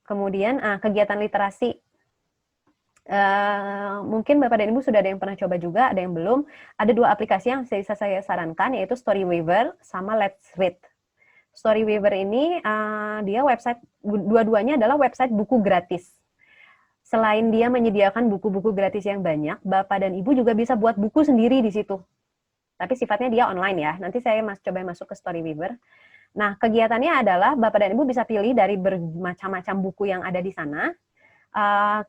Kemudian kegiatan literasi. Mungkin Bapak dan Ibu sudah ada yang pernah coba juga, ada yang belum. Ada 2 aplikasi yang bisa saya sarankan, yaitu Storyweaver sama Let's Read. Storyweaver ini dia website, dua-duanya adalah website buku gratis. Selain dia menyediakan buku-buku gratis yang banyak, Bapak dan Ibu juga bisa buat buku sendiri di situ. Tapi sifatnya dia online ya. Nanti saya coba masuk ke Storyweaver. Nah, kegiatannya adalah Bapak dan Ibu bisa pilih dari bermacam-macam buku yang ada di sana.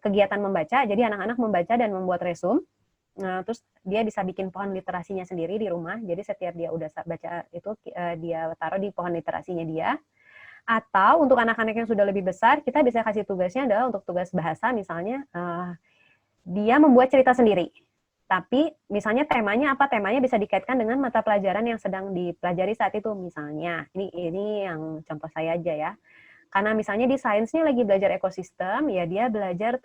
Kegiatan membaca, jadi anak-anak membaca dan membuat resume. Terus dia bisa bikin pohon literasinya sendiri di rumah. Jadi setiap dia udah baca itu dia taruh di pohon literasinya dia. Atau untuk anak-anak yang sudah lebih besar, kita bisa kasih tugasnya adalah untuk tugas bahasa, misalnya dia membuat cerita sendiri. Tapi misalnya temanya apa? Temanya bisa dikaitkan dengan mata pelajaran yang sedang dipelajari saat itu. Misalnya, ini yang contoh saya aja ya. Karena misalnya di sainsnya lagi belajar ekosistem, ya dia belajar,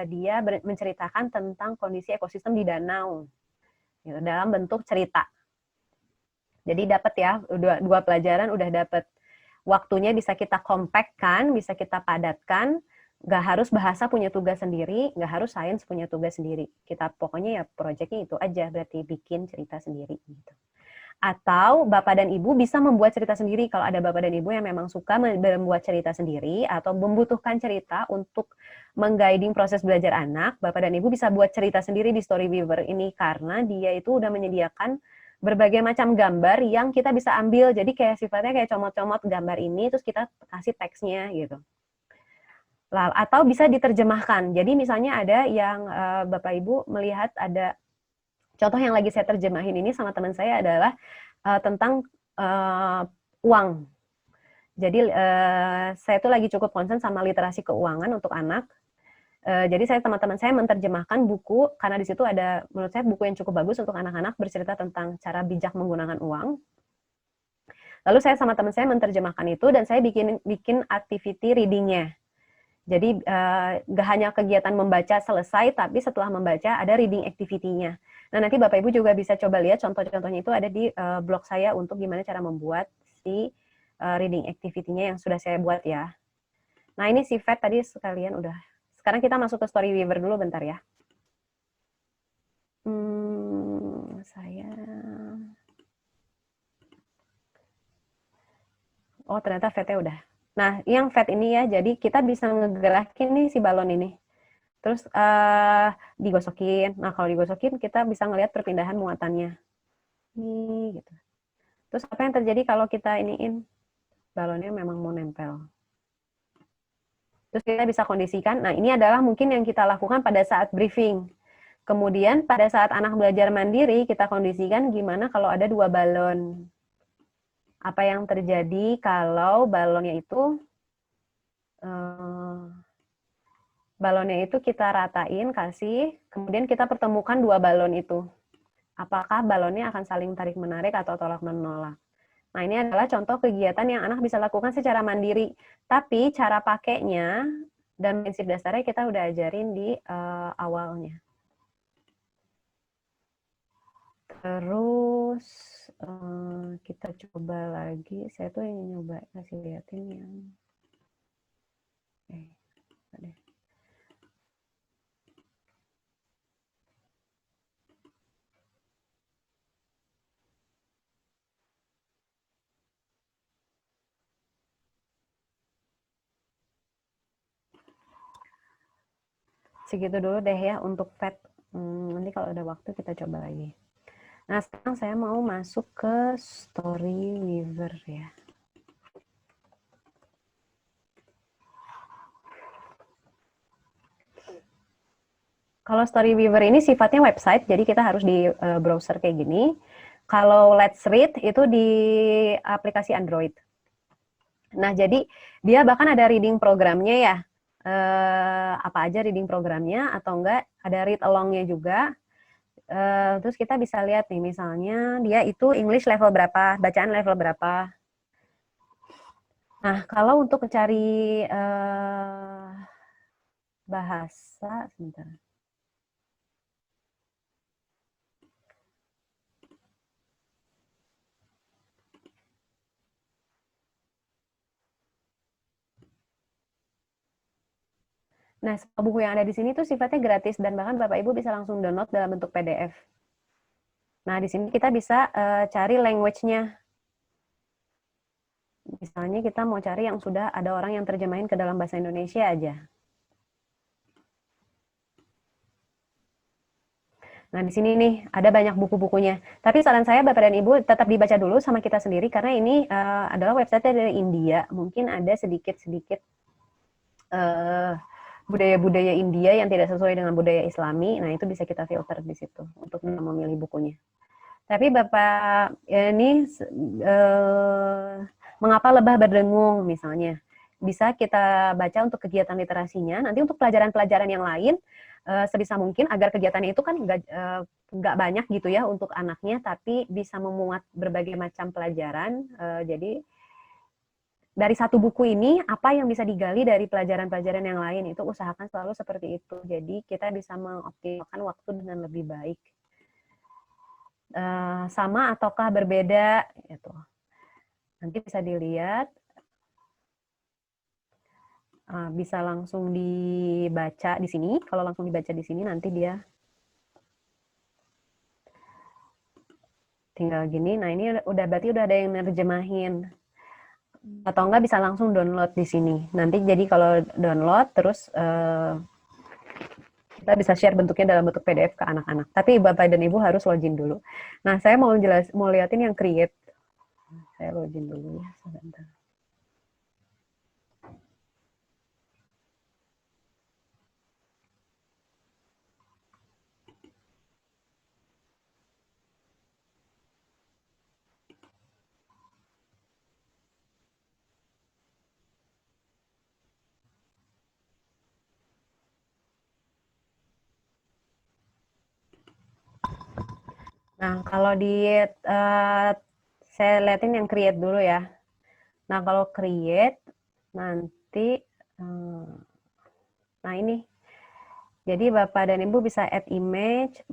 dia menceritakan tentang kondisi ekosistem di danau, gitu, dalam bentuk cerita. Jadi dapat ya, dua pelajaran udah dapat. Waktunya bisa kita compactkan, bisa kita padatkan, nggak harus bahasa punya tugas sendiri, nggak harus sains punya tugas sendiri. Kita pokoknya ya proyeknya itu aja, berarti bikin cerita sendiri. Gitu. Atau Bapak dan Ibu bisa membuat cerita sendiri kalau ada Bapak dan Ibu yang memang suka membuat cerita sendiri atau membutuhkan cerita untuk mengguiding proses belajar anak, Bapak dan Ibu bisa buat cerita sendiri di Storyweaver ini karena dia itu udah menyediakan berbagai macam gambar yang kita bisa ambil. Jadi kayak sifatnya kayak comot-comot gambar ini terus kita kasih teksnya gitu. Atau bisa diterjemahkan. Jadi misalnya ada yang Bapak Ibu melihat ada contoh yang lagi saya terjemahin ini sama teman saya adalah tentang uang. Jadi saya tuh lagi cukup concern sama literasi keuangan untuk anak. Jadi saya teman-teman saya menerjemahkan buku karena di situ ada menurut saya buku yang cukup bagus untuk anak-anak bercerita tentang cara bijak menggunakan uang. Lalu saya sama teman saya menerjemahkan itu dan saya bikin activity readingnya. Jadi gak hanya kegiatan membaca selesai, tapi setelah membaca ada reading activity-nya. Nah nanti Bapak Ibu juga bisa coba lihat contoh-contohnya itu ada di blog saya untuk gimana cara membuat si reading activity-nya yang sudah saya buat ya. Nah ini si Fat tadi sekalian udah. Sekarang kita masuk ke Storyweaver dulu bentar ya. Oh ternyata Fatnya udah. Nah yang Fat ini ya, jadi kita bisa ngegerakin nih si balon ini. Terus digosokin. Nah kalau digosokin kita bisa ngelihat perpindahan muatannya. Nih gitu. Terus apa yang terjadi kalau kita iniin balonnya memang mau nempel. Terus kita bisa kondisikan. Nah ini adalah mungkin yang kita lakukan pada saat briefing. Kemudian pada saat anak belajar mandiri kita kondisikan gimana kalau ada 2 balon. Apa yang terjadi kalau balonnya itu kita ratain, kasih, kemudian kita pertemukan 2 balon itu. Apakah balonnya akan saling tarik-menarik atau tolak-menolak. Nah, ini adalah contoh kegiatan yang anak bisa lakukan secara mandiri. Tapi cara pakainya dan prinsip dasarnya kita udah ajarin di awalnya. Terus kita coba lagi. Saya tuh ingin nyoba kasih liatin yang segitu dulu deh ya untuk Fat. Nanti kalau ada waktu kita coba lagi. Nah, sekarang saya mau masuk ke Storyweaver ya. Kalau Storyweaver ini sifatnya website, jadi kita harus di browser kayak gini. Kalau Let's Read itu di aplikasi Android. Nah, jadi dia bahkan ada reading programnya ya. Apa aja reading programnya atau enggak, ada read along-nya juga. Terus kita bisa lihat nih, misalnya dia itu English level berapa, bacaan level berapa. Nah, kalau untuk mencari bahasa, sebentar. Nah, semua buku yang ada di sini tuh sifatnya gratis dan bahkan Bapak Ibu bisa langsung download dalam bentuk PDF. Nah, di sini kita bisa cari language-nya. Misalnya kita mau cari yang sudah ada orang yang terjemahin ke dalam bahasa Indonesia aja. Nah, di sini nih ada banyak buku-bukunya. Tapi saran saya Bapak dan Ibu tetap dibaca dulu sama kita sendiri karena ini adalah website dari India. Mungkin ada sedikit-sedikit budaya-budaya India yang tidak sesuai dengan budaya Islami. Nah, itu bisa kita filter di situ untuk memilih bukunya. Tapi Bapak ini mengapa lebah berdengung misalnya bisa kita baca untuk kegiatan literasinya. Nanti untuk pelajaran-pelajaran yang lain sebisa mungkin agar kegiatannya itu kan nggak banyak gitu ya untuk anaknya, tapi bisa memuat berbagai macam pelajaran. Jadi dari satu buku ini apa yang bisa digali dari pelajaran-pelajaran yang lain itu usahakan selalu seperti itu. Jadi kita bisa mengoptimalkan waktu dengan lebih baik. Sama ataukah berbeda gitu. Nanti bisa dilihat, bisa langsung dibaca di sini. Kalau langsung dibaca di sini nanti dia tinggal gini. Nah, ini udah berarti udah ada yang nerjemahin. Atau enggak bisa langsung download di sini. Nanti jadi kalau download terus kita bisa share bentuknya dalam bentuk PDF ke anak-anak. Tapi Bapak dan Ibu harus login dulu. Nah, saya mau liatin yang create. Saya login dulu ya sebentar. Nah, kalau saya liatin yang create dulu ya. Nah, kalau create nanti nah ini. Jadi Bapak dan Ibu bisa add image,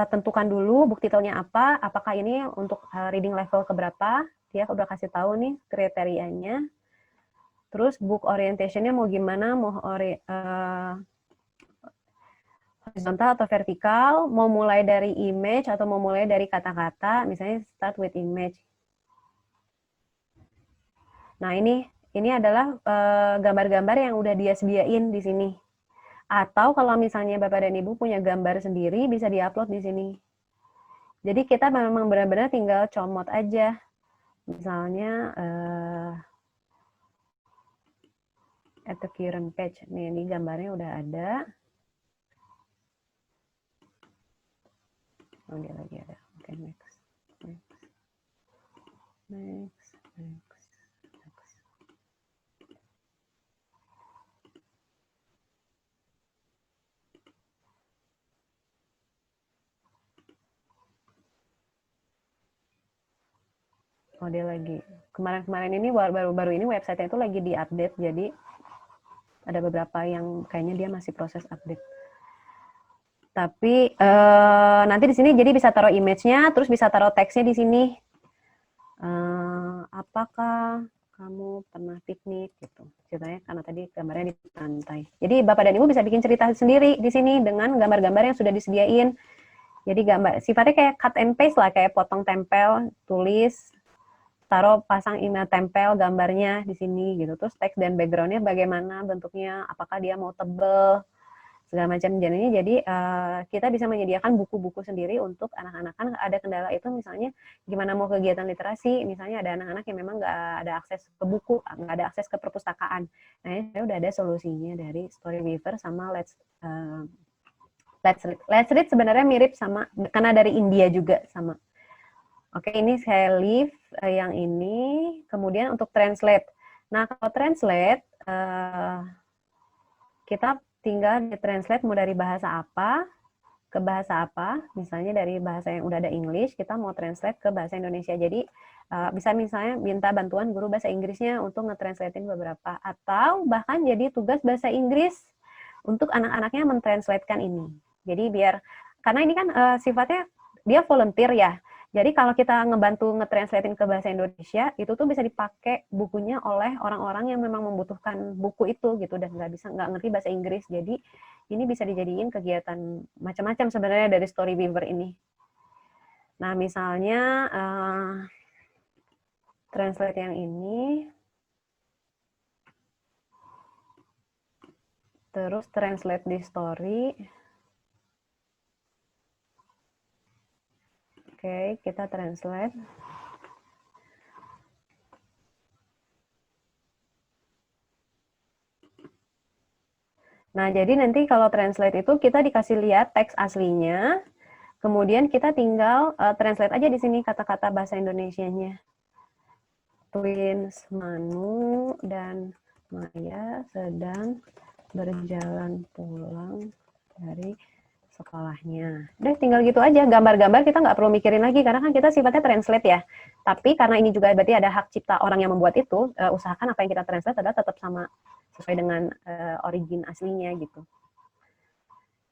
tentukan dulu book title-nya apa, apakah ini untuk reading level keberapa, dia udah kasih tahu nih kriterianya. Terus book orientation-nya mau gimana, mau horizontal atau vertikal, mau mulai dari image atau mau mulai dari kata-kata, misalnya start with image. Nah, ini adalah gambar-gambar yang udah dia sediain di sini. Atau kalau misalnya Bapak dan Ibu punya gambar sendiri, bisa diupload di sini. Jadi kita memang benar-benar tinggal comot aja. Misalnya, at the current page. Nih, ini gambarnya udah ada. Oh, dia lagi ada. Oke, next. Next. Oh, dia lagi. Kemarin-kemarin ini baru-baru ini website-nya itu lagi diupdate, jadi ada beberapa yang kayaknya dia masih proses update. Tapi nanti di sini jadi bisa taruh image-nya, terus bisa taruh teksnya di sini. Apakah kamu pernah piknik gitu? Ceritanya karena tadi gambarnya di pantai. Jadi Bapak dan Ibu bisa bikin cerita sendiri di sini dengan gambar-gambar yang sudah disediain. Jadi gambar sifatnya kayak cut and paste lah, kayak potong tempel, tulis, taruh pasang email tempel gambarnya di sini gitu. Terus teks dan backgroundnya bagaimana bentuknya, apakah dia mau tebel, segala macam jenisnya. Jadi kita bisa menyediakan buku-buku sendiri untuk anak-anak. Kan ada kendala itu misalnya gimana mau kegiatan literasi, misalnya ada anak-anak yang memang nggak ada akses ke buku, nggak ada akses ke perpustakaan. Nah, ini udah ada solusinya dari Storyweaver sama Let's Read sebenarnya mirip sama, karena dari India juga sama. Oke, ini saya leave yang ini. Kemudian untuk translate. Nah, kalau translate, kita tinggal di-translate mau dari bahasa apa ke bahasa apa. Misalnya dari bahasa yang udah ada English, kita mau translate ke bahasa Indonesia. Jadi, bisa misalnya minta bantuan guru bahasa Inggrisnya untuk nge-translatein beberapa. Atau bahkan jadi tugas bahasa Inggris untuk anak-anaknya men-translatekan ini. Jadi biar, karena ini kan sifatnya dia volunteer ya. Jadi kalau kita ngebantu nge-translatein ke bahasa Indonesia, itu tuh bisa dipakai bukunya oleh orang-orang yang memang membutuhkan buku itu gitu dan nggak ngerti bahasa Inggris. Jadi ini bisa dijadiin kegiatan macam-macam sebenarnya dari Storyweaver ini. Nah misalnya translate yang ini, terus translate di story. Oke, kita translate. Nah, jadi nanti kalau translate itu kita dikasih lihat teks aslinya, kemudian kita tinggal translate aja di sini kata-kata bahasa Indonesianya. Twins Manu dan Maya sedang berjalan pulang dari sekolahnya. Udah tinggal gitu aja, gambar-gambar kita nggak perlu mikirin lagi, karena kan kita sifatnya translate ya. Tapi karena ini juga berarti ada hak cipta orang yang membuat itu, usahakan apa yang kita translate adalah tetap sama, sesuai dengan origin aslinya gitu.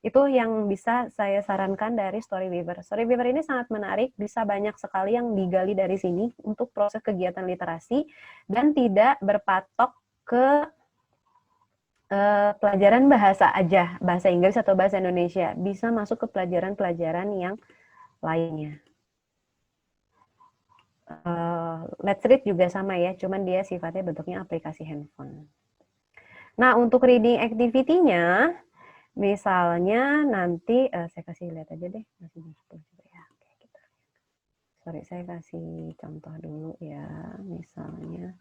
Itu yang bisa saya sarankan dari Storyweaver. Storyweaver ini sangat menarik, bisa banyak sekali yang digali dari sini untuk proses kegiatan literasi, dan tidak berpatok ke pelajaran bahasa aja, bahasa Inggris atau bahasa Indonesia, bisa masuk ke pelajaran-pelajaran yang lainnya. Let's Read juga sama ya, cuman dia sifatnya bentuknya aplikasi handphone. Nah, untuk reading activity-nya, misalnya nanti, saya kasih lihat aja deh, masih ya. Sorry, saya kasih contoh dulu ya, misalnya,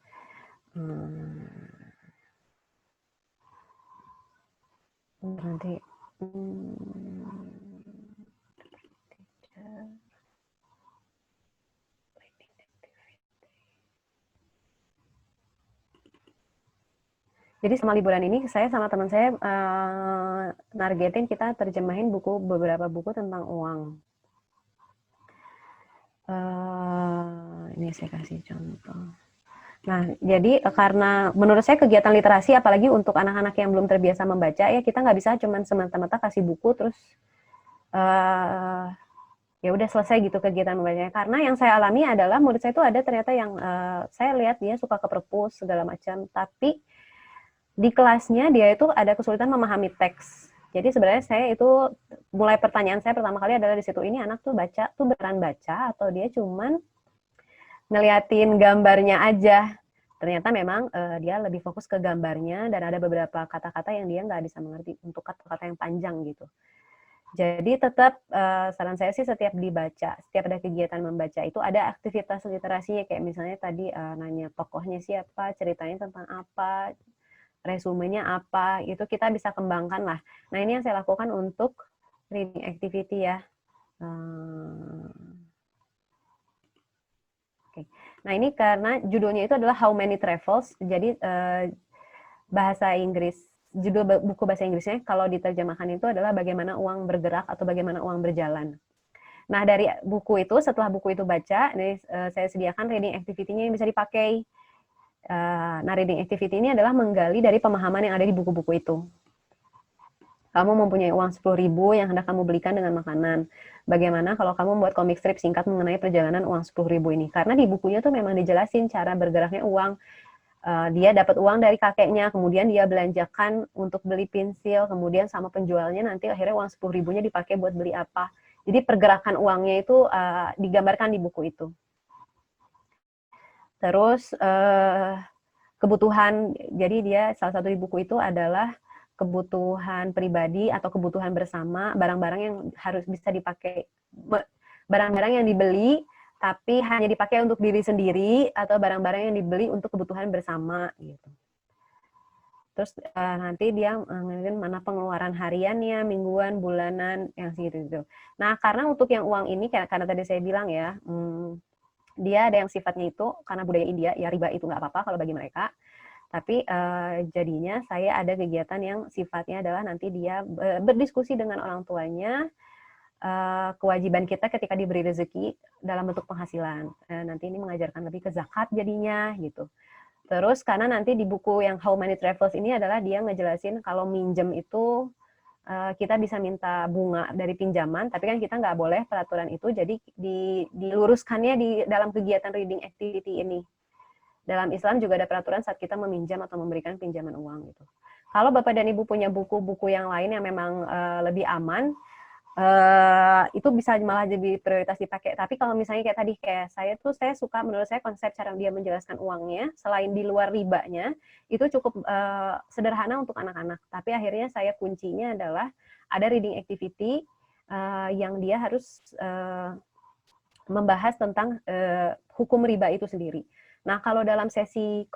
nanti, jadi selama liburan ini saya sama teman saya nargetin kita terjemahin beberapa buku tentang uang. Ini saya kasih contoh. Nah, jadi karena menurut saya kegiatan literasi, apalagi untuk anak-anak yang belum terbiasa membaca, ya kita nggak bisa cuma semata-mata kasih buku terus ya udah selesai gitu kegiatan membacanya. Karena yang saya alami adalah murid saya itu ada ternyata yang saya lihat dia suka ke perpus segala macam, tapi di kelasnya dia itu ada kesulitan memahami teks. Jadi sebenarnya saya itu mulai pertanyaan saya pertama kali adalah di situ, ini anak tuh baca tuh beneran baca atau dia cuman ngeliatin gambarnya aja. Ternyata memang dia lebih fokus ke gambarnya dan ada beberapa kata-kata yang dia nggak bisa mengerti untuk kata-kata yang panjang gitu. Jadi tetap saran saya sih setiap dibaca, setiap ada kegiatan membaca itu ada aktivitas literasinya, kayak misalnya tadi nanya tokohnya siapa, ceritanya tentang apa, resumenya apa, itu kita bisa kembangkan lah. Nah ini yang saya lakukan untuk reading activity ya. Nah ini karena judulnya itu adalah How Many Travels, jadi bahasa Inggris, judul buku bahasa Inggrisnya kalau diterjemahkan itu adalah bagaimana uang bergerak atau bagaimana uang berjalan. Nah dari buku itu, setelah buku itu baca, saya sediakan reading activity-nya yang bisa dipakai. Nah reading activity ini adalah menggali dari pemahaman yang ada di buku-buku itu. Kamu mempunyai uang 10.000 yang hendak kamu belikan dengan makanan. Bagaimana kalau kamu membuat komik strip singkat mengenai perjalanan uang 10.000 ini? Karena di bukunya tuh memang dijelasin cara bergeraknya uang. Dia dapat uang dari kakeknya, kemudian dia belanjakan untuk beli pensil, kemudian sama penjualnya nanti akhirnya uang 10.000-nya dipakai buat beli apa. Jadi pergerakan uangnya itu digambarkan di buku itu. Terus kebutuhan, jadi dia salah satu di buku itu adalah kebutuhan pribadi atau kebutuhan bersama, barang-barang yang harus bisa dipakai, barang-barang yang dibeli tapi hanya dipakai untuk diri sendiri, atau barang-barang yang dibeli untuk kebutuhan bersama gitu. Terus nanti dia ngeliatin mana pengeluaran hariannya, mingguan, bulanan, yang segitu-gitu. Nah karena untuk yang uang ini, karena tadi saya bilang ya, dia ada yang sifatnya itu karena budaya India, ya riba itu nggak apa-apa kalau bagi mereka. Tapi jadinya saya ada kegiatan yang sifatnya adalah nanti dia berdiskusi dengan orang tuanya, kewajiban kita ketika diberi rezeki dalam bentuk penghasilan. Nanti ini mengajarkan lebih ke zakat jadinya gitu. Terus karena nanti di buku yang How Many Travels ini adalah dia ngejelasin kalau minjem itu kita bisa minta bunga dari pinjaman, tapi kan kita nggak boleh peraturan itu, jadi diluruskannya di dalam kegiatan reading activity ini. Dalam Islam juga ada peraturan saat kita meminjam atau memberikan pinjaman uang gitu. Kalau Bapak dan Ibu punya buku-buku yang lain yang memang lebih aman, itu bisa malah jadi prioritas dipakai. Tapi kalau misalnya kayak tadi, kayak saya suka, menurut saya konsep cara dia menjelaskan uangnya, selain di luar ribanya, itu cukup sederhana untuk anak-anak. Tapi akhirnya saya kuncinya adalah ada reading activity yang dia harus membahas tentang hukum riba itu sendiri. Nah, kalau dalam sesi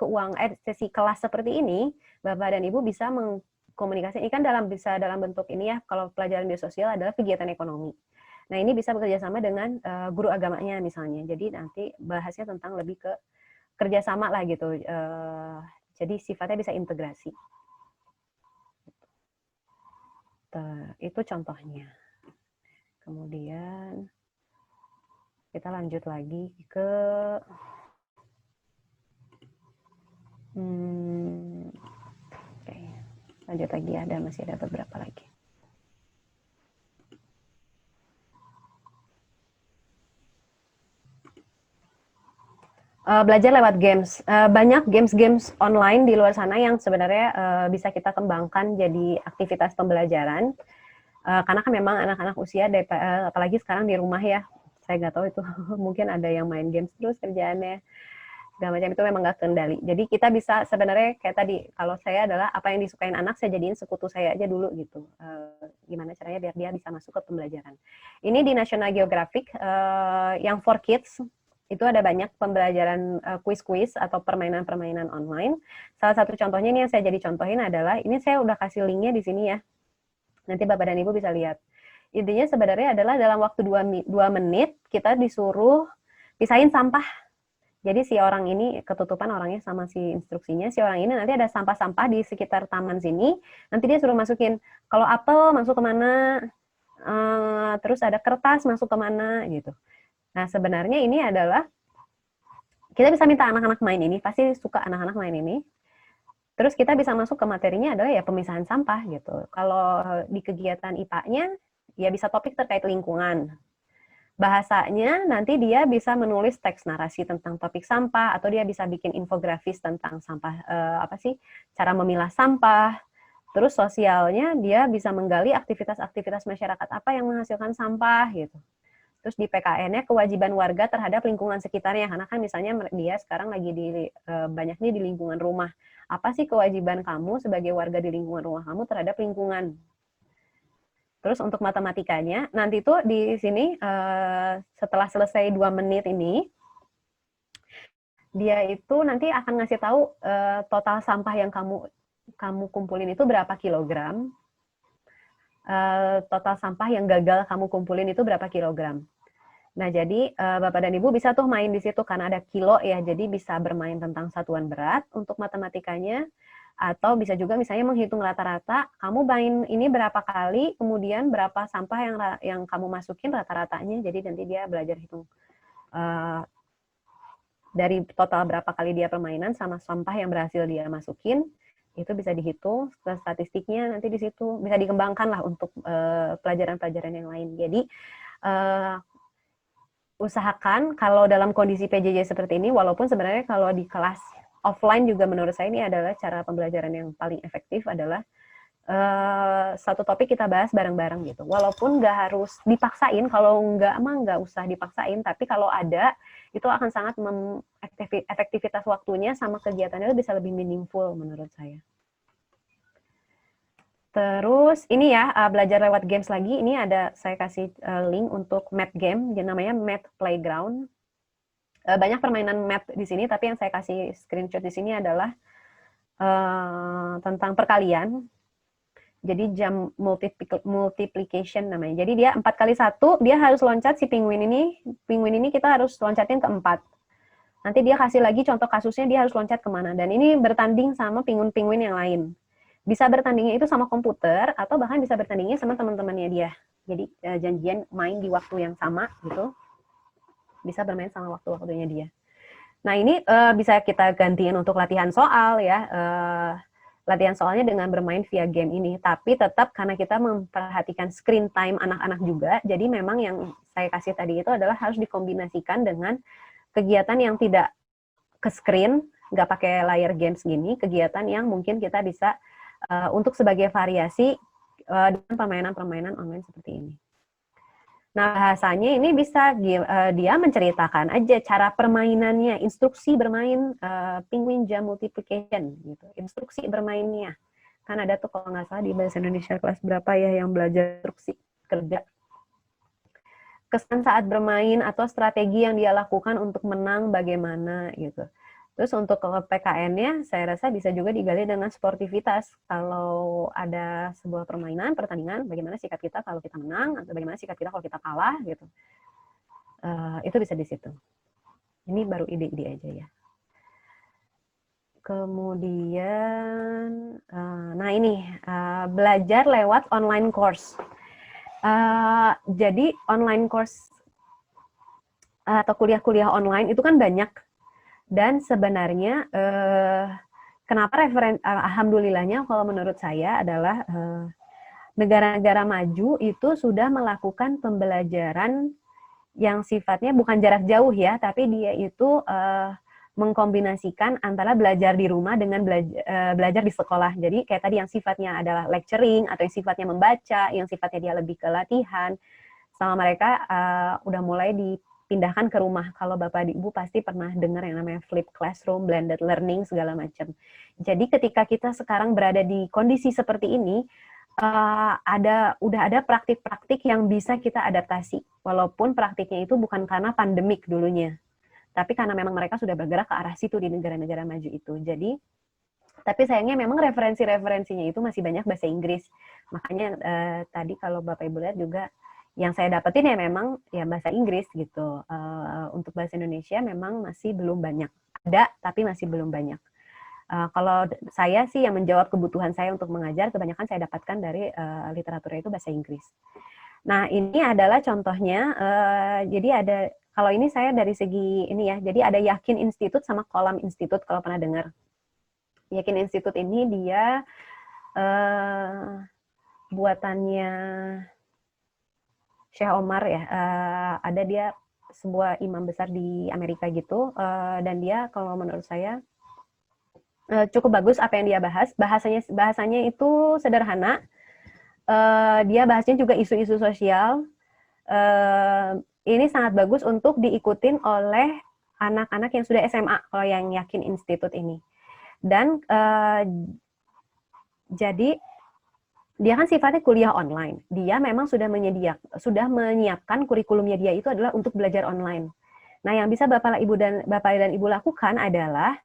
sesi kelas seperti ini, Bapak dan Ibu bisa mengkomunikasikan, ini kan bisa dalam bentuk ini ya, kalau pelajaran media sosial adalah kegiatan ekonomi. Nah, ini bisa bekerja sama dengan guru agamanya misalnya. Jadi nanti bahasnya tentang lebih ke kerjasama lah gitu. Jadi sifatnya bisa integrasi. Itu contohnya. Kemudian kita lanjut lagi ke oke, lanjut lagi, masih ada beberapa lagi. Belajar lewat games. Banyak games-games online di luar sana yang sebenarnya bisa kita kembangkan jadi aktivitas pembelajaran. Karena kan memang anak-anak usia, apalagi sekarang di rumah ya, saya nggak tahu itu mungkin ada yang main games terus kerjaannya. Segala macam itu memang nggak kendali. Jadi kita bisa sebenarnya kayak tadi, kalau saya adalah apa yang disukain anak, saya jadiin sekutu saya aja dulu gitu. Gimana caranya biar dia bisa masuk ke pembelajaran. Ini di National Geographic, yang for kids, itu ada banyak pembelajaran quiz-quiz atau permainan-permainan online. Salah satu contohnya ini yang saya jadi contohin adalah, ini saya udah kasih linknya di sini ya. Nanti Bapak dan Ibu bisa lihat. Intinya sebenarnya adalah dalam waktu 2 menit, kita disuruh pisahin sampah. Jadi si orang ini ketutupan orangnya sama si instruksinya. Si orang ini nanti ada sampah-sampah di sekitar taman sini. Nanti dia suruh masukin. Kalau apel masuk kemana, terus ada kertas masuk kemana gitu. Nah sebenarnya ini adalah kita bisa minta anak-anak main ini. Pasti suka anak-anak main ini. Terus kita bisa masuk ke materinya adalah ya pemisahan sampah gitu. Kalau di kegiatan IPA-nya ya bisa topik terkait lingkungan. Bahasanya nanti dia bisa menulis teks narasi tentang topik sampah, atau dia bisa bikin infografis tentang sampah, cara memilah sampah. Terus sosialnya dia bisa menggali aktivitas-aktivitas masyarakat apa yang menghasilkan sampah gitu. Terus di PKN-nya kewajiban warga terhadap lingkungan sekitarnya, karena kan misalnya dia sekarang lagi banyaknya di lingkungan rumah. Apa sih kewajiban kamu sebagai warga di lingkungan rumah kamu terhadap lingkungan? Terus untuk matematikanya, nanti tuh di sini setelah selesai 2 menit ini, dia itu nanti akan ngasih tahu total sampah yang kamu kumpulin itu berapa kilogram, total sampah yang gagal kamu kumpulin itu berapa kilogram. Nah, jadi Bapak dan Ibu bisa tuh main di situ karena ada kilo ya, jadi bisa bermain tentang satuan berat untuk matematikanya. Atau bisa juga misalnya menghitung rata-rata, kamu main ini berapa kali, kemudian berapa sampah yang kamu masukin rata-ratanya, jadi nanti dia belajar hitung dari total berapa kali dia permainan sama sampah yang berhasil dia masukin, itu bisa dihitung, statistiknya nanti di situ bisa dikembangkan lah untuk pelajaran-pelajaran yang lain. Jadi usahakan kalau dalam kondisi PJJ seperti ini, walaupun sebenarnya kalau di kelas offline juga menurut saya ini adalah cara pembelajaran yang paling efektif adalah satu topik kita bahas bareng-bareng gitu. Walaupun nggak harus dipaksain, kalau nggak usah dipaksain, tapi kalau ada, itu akan sangat efektivitas waktunya sama kegiatannya bisa lebih meaningful menurut saya. Terus ini ya, belajar lewat games lagi, ini ada saya kasih link untuk math game, namanya Math Playground. Banyak permainan math di sini, tapi yang saya kasih screenshot di sini adalah tentang perkalian. Jadi jam multiplication namanya. Jadi dia 4 kali 1, dia harus loncat si penguin ini kita harus loncatin ke 4. Nanti dia kasih lagi contoh kasusnya dia harus loncat kemana. Dan ini bertanding sama penguin-penguin yang lain. Bisa bertandingnya itu sama komputer, atau bahkan bisa bertandingnya sama teman-temannya dia. Jadi janjian main di waktu yang sama gitu. Bisa bermain sama waktu-waktunya dia. Nah ini bisa kita gantiin untuk latihan soal ya. latihan soalnya dengan bermain via game ini. Tapi tetap karena kita memperhatikan screen time anak-anak juga, jadi memang yang saya kasih tadi itu adalah harus dikombinasikan dengan kegiatan yang tidak ke screen, nggak pakai layar games gini, kegiatan yang mungkin kita bisa untuk sebagai variasi dengan permainan-permainan online seperti ini. Nah, bahasanya ini bisa dia menceritakan aja cara permainannya, instruksi bermain Penguin Jam Multiplication gitu. Instruksi bermainnya. Kan ada tuh kalau nggak salah di bahasa Indonesia kelas berapa ya yang belajar instruksi kerja. Kesan saat bermain atau strategi yang dia lakukan untuk menang bagaimana gitu. Terus untuk PKN-nya, saya rasa bisa juga digali dengan sportivitas. Kalau ada sebuah permainan, pertandingan, bagaimana sikap kita kalau kita menang, atau bagaimana sikap kita kalau kita kalah, gitu. Itu bisa di situ. Ini baru ide-ide aja ya. Kemudian, nah ini, belajar lewat online course. Jadi online course atau kuliah-kuliah online itu kan banyak. Dan sebenarnya kenapa alhamdulillahnya kalau menurut saya adalah negara-negara maju itu sudah melakukan pembelajaran yang sifatnya bukan jarak jauh ya, tapi dia itu mengkombinasikan antara belajar di rumah dengan belajar di sekolah. Jadi kayak tadi yang sifatnya adalah lecturing atau yang sifatnya membaca, yang sifatnya dia lebih ke latihan, sama mereka udah mulai dipindahkan ke rumah. Kalau Bapak Ibu pasti pernah dengar yang namanya flipped classroom, blended learning, segala macam. Jadi ketika kita sekarang berada di kondisi seperti ini, udah ada praktik-praktik yang bisa kita adaptasi. Walaupun praktiknya itu bukan karena pandemik dulunya, tapi karena memang mereka sudah bergerak ke arah situ di negara-negara maju itu. Jadi, tapi sayangnya memang referensi-referensinya itu masih banyak bahasa Inggris. Makanya tadi kalau Bapak Ibu lihat juga, yang saya dapetin ya memang ya bahasa Inggris gitu. Untuk bahasa Indonesia memang masih belum banyak. Ada, tapi masih belum banyak. Kalau saya sih yang menjawab kebutuhan saya untuk mengajar, kebanyakan saya dapatkan dari literaturnya itu bahasa Inggris. Nah, ini adalah contohnya. Jadi ada, kalau ini saya dari segi ini ya, jadi ada Yakin Institute sama Kolam Institute kalau pernah dengar. Yakin Institute ini dia buatannya Syekh Omar ya, ada dia sebuah imam besar di Amerika gitu, dan dia kalau menurut saya cukup bagus apa yang dia bahas. Bahasanya itu sederhana, dia bahasnya juga isu-isu sosial. Ini sangat bagus untuk diikutin oleh anak-anak yang sudah SMA kalau yang Yakin Institute ini. Dan jadi dia kan sifatnya kuliah online. Dia memang sudah menyiapkan kurikulumnya dia itu adalah untuk belajar online. Nah, yang bisa Bapak dan Ibu lakukan adalah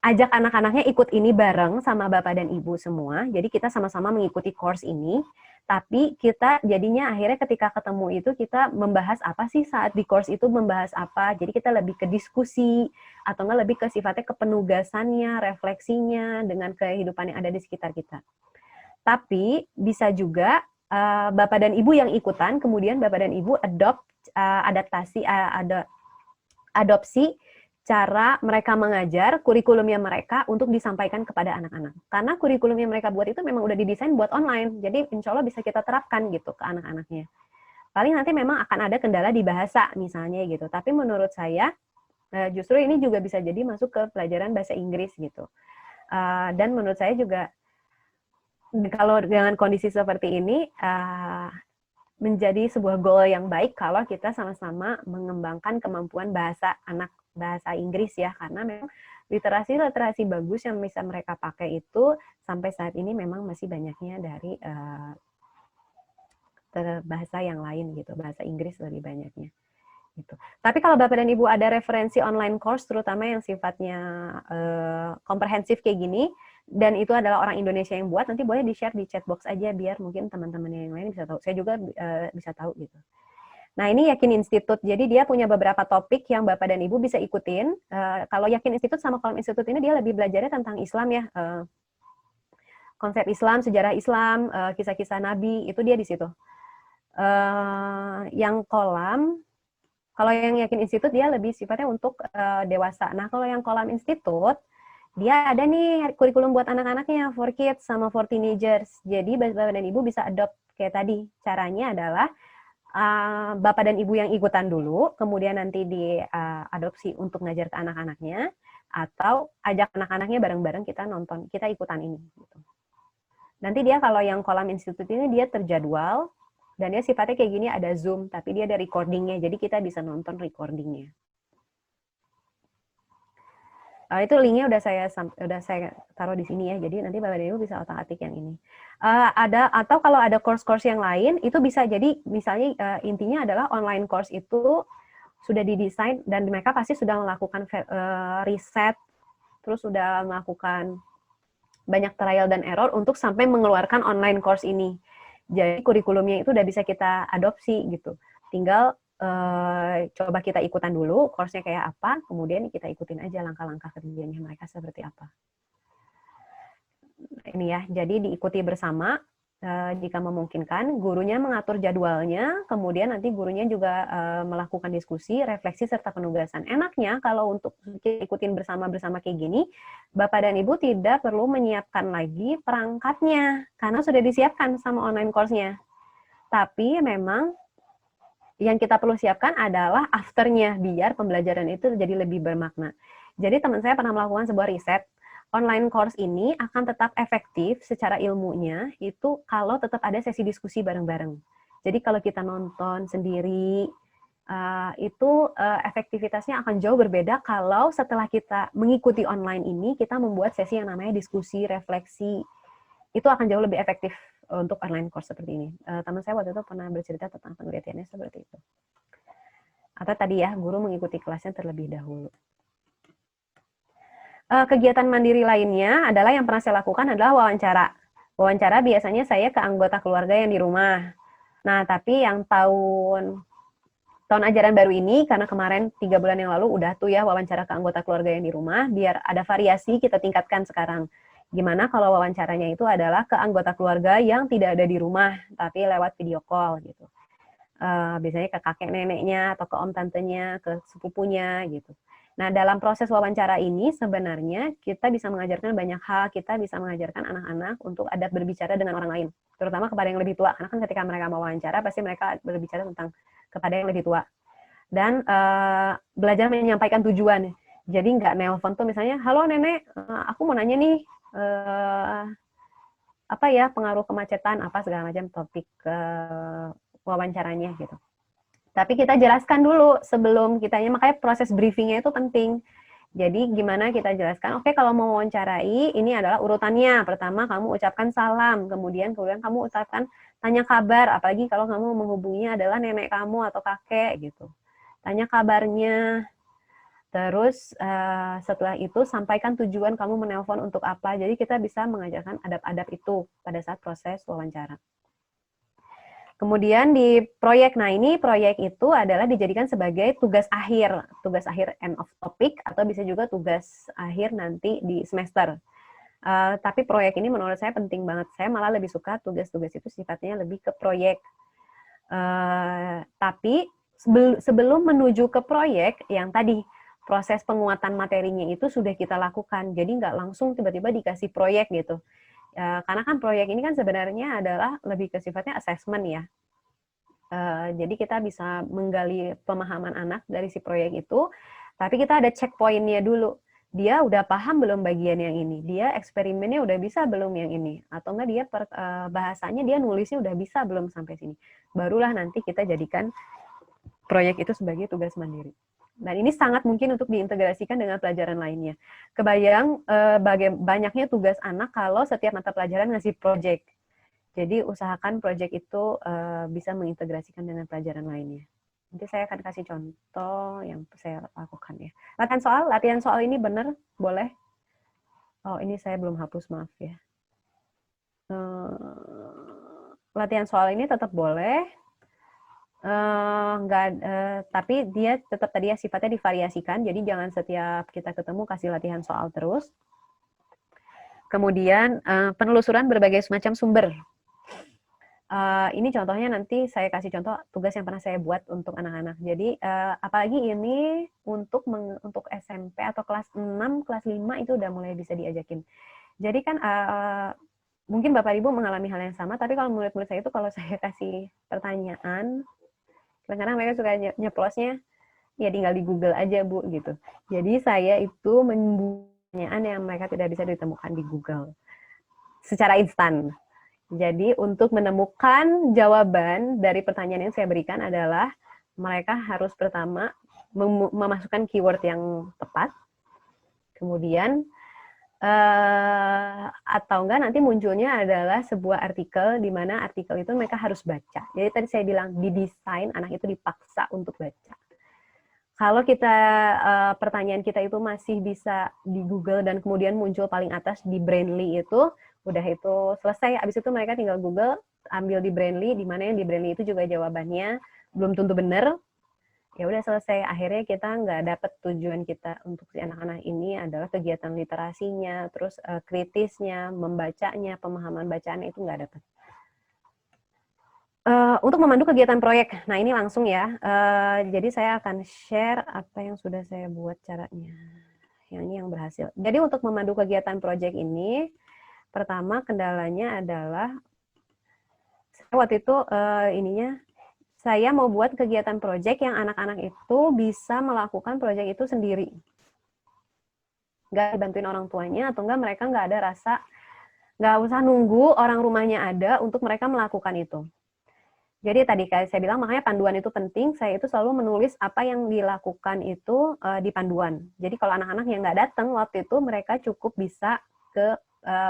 ajak anak-anaknya ikut ini bareng sama Bapak dan Ibu semua. Jadi kita sama-sama mengikuti course ini. Tapi kita jadinya akhirnya ketika ketemu itu kita membahas apa sih saat di course itu, membahas apa. Jadi kita lebih ke diskusi atau enggak lebih ke sifatnya kepenugasannya, refleksinya dengan kehidupan yang ada di sekitar kita. Tapi bisa juga Bapak dan Ibu yang ikutan, kemudian Bapak dan Ibu adopsi cara mereka mengajar, kurikulumnya mereka untuk disampaikan kepada anak-anak. Karena kurikulum yang mereka buat itu memang udah didesain buat online, jadi insya Allah bisa kita terapkan gitu ke anak-anaknya. Paling nanti memang akan ada kendala di bahasa misalnya gitu, tapi menurut saya justru ini juga bisa jadi masuk ke pelajaran bahasa Inggris gitu. Dan menurut saya juga kalau dengan kondisi seperti ini, menjadi sebuah goal yang baik kalau kita sama-sama mengembangkan kemampuan bahasa Inggris ya, karena memang literasi bagus yang bisa mereka pakai itu sampai saat ini memang masih banyaknya dari bahasa yang lain gitu, bahasa Inggris lebih banyaknya. Gitu. Tapi kalau Bapak dan Ibu ada referensi online course, terutama yang sifatnya komprehensif kayak gini, dan itu adalah orang Indonesia yang buat, nanti boleh di-share di chat box aja, biar mungkin teman-teman yang lain bisa tahu. Saya juga bisa tahu gitu. Nah, ini Yakin Institute, jadi dia punya beberapa topik yang Bapak dan Ibu bisa ikutin. Kalau Yakin Institute sama Kolam Institute ini dia lebih belajarnya tentang Islam ya, konsep Islam, sejarah Islam, kisah-kisah Nabi, itu dia di situ. Yang Kolam, kalau yang Yakin Institute dia lebih sifatnya untuk dewasa. Nah, kalau yang Kolam Institute dia ada nih kurikulum buat anak-anaknya, for kids sama for teenagers. Jadi Bapak dan Ibu bisa adopt kayak tadi. Caranya adalah Bapak dan Ibu yang ikutan dulu, kemudian nanti diadopsi untuk ngajar ke anak-anaknya, atau ajak anak-anaknya bareng-bareng kita nonton, kita ikutan ini. Gitu. Nanti dia kalau yang kolam institut ini dia terjadwal, dan dia sifatnya kayak gini, ada Zoom, tapi dia ada recordingnya, jadi kita bisa nonton recordingnya. Itu linknya udah saya taruh di sini ya, jadi nanti Bapak dan Ibu bisa otak-atik yang ini. Atau kalau ada course-course yang lain, itu bisa jadi misalnya intinya adalah online course itu sudah didesain dan mereka pasti sudah melakukan riset, terus sudah melakukan banyak trial dan error untuk sampai mengeluarkan online course ini. Jadi kurikulumnya itu udah bisa kita adopsi gitu. Tinggal coba kita ikutan dulu course-nya kayak apa, kemudian kita ikutin aja langkah-langkah kerjanya mereka seperti apa. Ini ya, jadi diikuti bersama. Jika memungkinkan, gurunya mengatur jadwalnya, kemudian nanti gurunya juga melakukan diskusi, refleksi, serta penugasan. Enaknya kalau untuk ikutin bersama-bersama kayak gini, Bapak dan Ibu tidak perlu menyiapkan lagi perangkatnya, karena sudah disiapkan sama online course-nya. Tapi memang yang kita perlu siapkan adalah after-nya, biar pembelajaran itu jadi lebih bermakna. Jadi teman saya pernah melakukan sebuah riset, online course ini akan tetap efektif secara ilmunya itu kalau tetap ada sesi diskusi bareng-bareng. Jadi kalau kita nonton sendiri, itu efektivitasnya akan jauh berbeda kalau setelah kita mengikuti online ini, kita membuat sesi yang namanya diskusi, refleksi. Itu akan jauh lebih efektif untuk online course seperti ini. Teman saya waktu itu pernah bercerita tentang penelitiannya seperti itu. Atau tadi ya, guru mengikuti kelasnya terlebih dahulu. Kegiatan mandiri lainnya adalah yang pernah saya lakukan adalah wawancara. Wawancara biasanya saya ke anggota keluarga yang di rumah. Nah, tapi yang tahun ajaran baru ini, karena kemarin 3 bulan yang lalu udah tuh ya wawancara ke anggota keluarga yang di rumah, biar ada variasi kita tingkatkan sekarang. Gimana kalau wawancaranya itu adalah ke anggota keluarga yang tidak ada di rumah, tapi lewat video call gitu. Biasanya ke kakek neneknya, atau ke om tantenya, ke sepupunya gitu. Nah, dalam proses wawancara ini sebenarnya kita bisa mengajarkan banyak hal, kita bisa mengajarkan anak-anak untuk adab berbicara dengan orang lain, terutama kepada yang lebih tua, karena kan ketika mereka mau wawancara, pasti mereka berbicara tentang kepada yang lebih tua. Dan belajar menyampaikan tujuan. Jadi nggak nelpon tuh misalnya, halo nenek, aku mau nanya nih, apa ya pengaruh kemacetan, apa segala macam topik wawancaranya gitu. Tapi kita jelaskan dulu sebelum kitanya, makanya proses briefingnya itu penting. Jadi gimana kita jelaskan, oke kalau mau wawancarai, ini adalah urutannya. Pertama kamu ucapkan salam, kemudian kamu ucapkan tanya kabar, apalagi kalau kamu menghubunginya adalah nenek kamu atau kakek gitu. Tanya kabarnya, terus setelah itu sampaikan tujuan kamu menelpon untuk apa. Jadi kita bisa mengajarkan adab-adab itu pada saat proses wawancara. Kemudian di proyek, nah ini proyek itu adalah dijadikan sebagai tugas akhir end of topic, atau bisa juga tugas akhir nanti di semester. Tapi proyek ini menurut saya penting banget. Saya malah lebih suka tugas-tugas itu sifatnya lebih ke proyek. Tapi sebelum menuju ke proyek, yang tadi proses penguatan materinya itu sudah kita lakukan. Jadi nggak langsung tiba-tiba dikasih proyek gitu. Karena kan proyek ini kan sebenarnya adalah lebih ke sifatnya assessment ya. Jadi kita bisa menggali pemahaman anak dari si proyek itu, tapi kita ada checkpoint-nya dulu. Dia udah paham belum bagian yang ini? Dia eksperimennya udah bisa belum yang ini? Atau enggak dia bahasanya, dia nulisnya udah bisa belum sampai sini? Barulah nanti kita jadikan proyek itu sebagai tugas mandiri. Dan ini sangat mungkin untuk diintegrasikan dengan pelajaran lainnya. Kebayang banyaknya tugas anak kalau setiap mata pelajaran ngasih project. Jadi usahakan project itu bisa mengintegrasikan dengan pelajaran lainnya. Nanti saya akan kasih contoh yang saya lakukan ya. Latihan soal ini benar, boleh? Oh, ini saya belum hapus, maaf ya. Latihan soal ini tetap boleh. Tapi dia tetap tadi ya sifatnya divariasikan, jadi jangan setiap kita ketemu kasih latihan soal terus. Kemudian penelusuran berbagai semacam sumber. Ini contohnya nanti saya kasih contoh tugas yang pernah saya buat untuk anak-anak. Jadi apalagi ini untuk SMP atau kelas 6, kelas 5 itu udah mulai bisa diajakin. Jadi kan mungkin Bapak Ibu mengalami hal yang sama, tapi kalau murid-murid saya itu kalau saya kasih pertanyaan, kadang-kadang mereka suka nyeplosnya, ya tinggal di Google aja Bu gitu. Jadi saya itu membuat pertanyaan yang mereka tidak bisa ditemukan di Google secara instan. Jadi untuk menemukan jawaban dari pertanyaan yang saya berikan adalah mereka harus pertama memasukkan keyword yang tepat, kemudian atau enggak nanti munculnya adalah sebuah artikel di mana artikel itu mereka harus baca. Jadi tadi saya bilang didesain anak itu dipaksa untuk baca. Kalau kita pertanyaan kita itu masih bisa di Google dan kemudian muncul paling atas di Brainly itu, udah itu selesai. Abis itu mereka tinggal Google, ambil di Brainly, di mana yang di Brainly itu juga jawabannya belum tentu benar. Ya udah selesai. Akhirnya kita nggak dapet tujuan kita untuk si anak-anak ini adalah kegiatan literasinya, terus kritisnya, membacanya, pemahaman bacaannya itu nggak dapet. Untuk memandu kegiatan proyek, nah ini langsung ya. Jadi saya akan share apa yang sudah saya buat caranya. Yang ini yang berhasil. Jadi untuk memandu kegiatan proyek ini, pertama kendalanya adalah waktu itu saya mau buat kegiatan proyek yang anak-anak itu bisa melakukan proyek itu sendiri. Nggak dibantuin orang tuanya, atau enggak mereka nggak ada rasa, nggak usah nunggu orang rumahnya ada untuk mereka melakukan itu. Jadi tadi kayak saya bilang, makanya panduan itu penting. Saya itu selalu menulis apa yang dilakukan itu di panduan. Jadi kalau anak-anak yang nggak datang waktu itu, mereka cukup bisa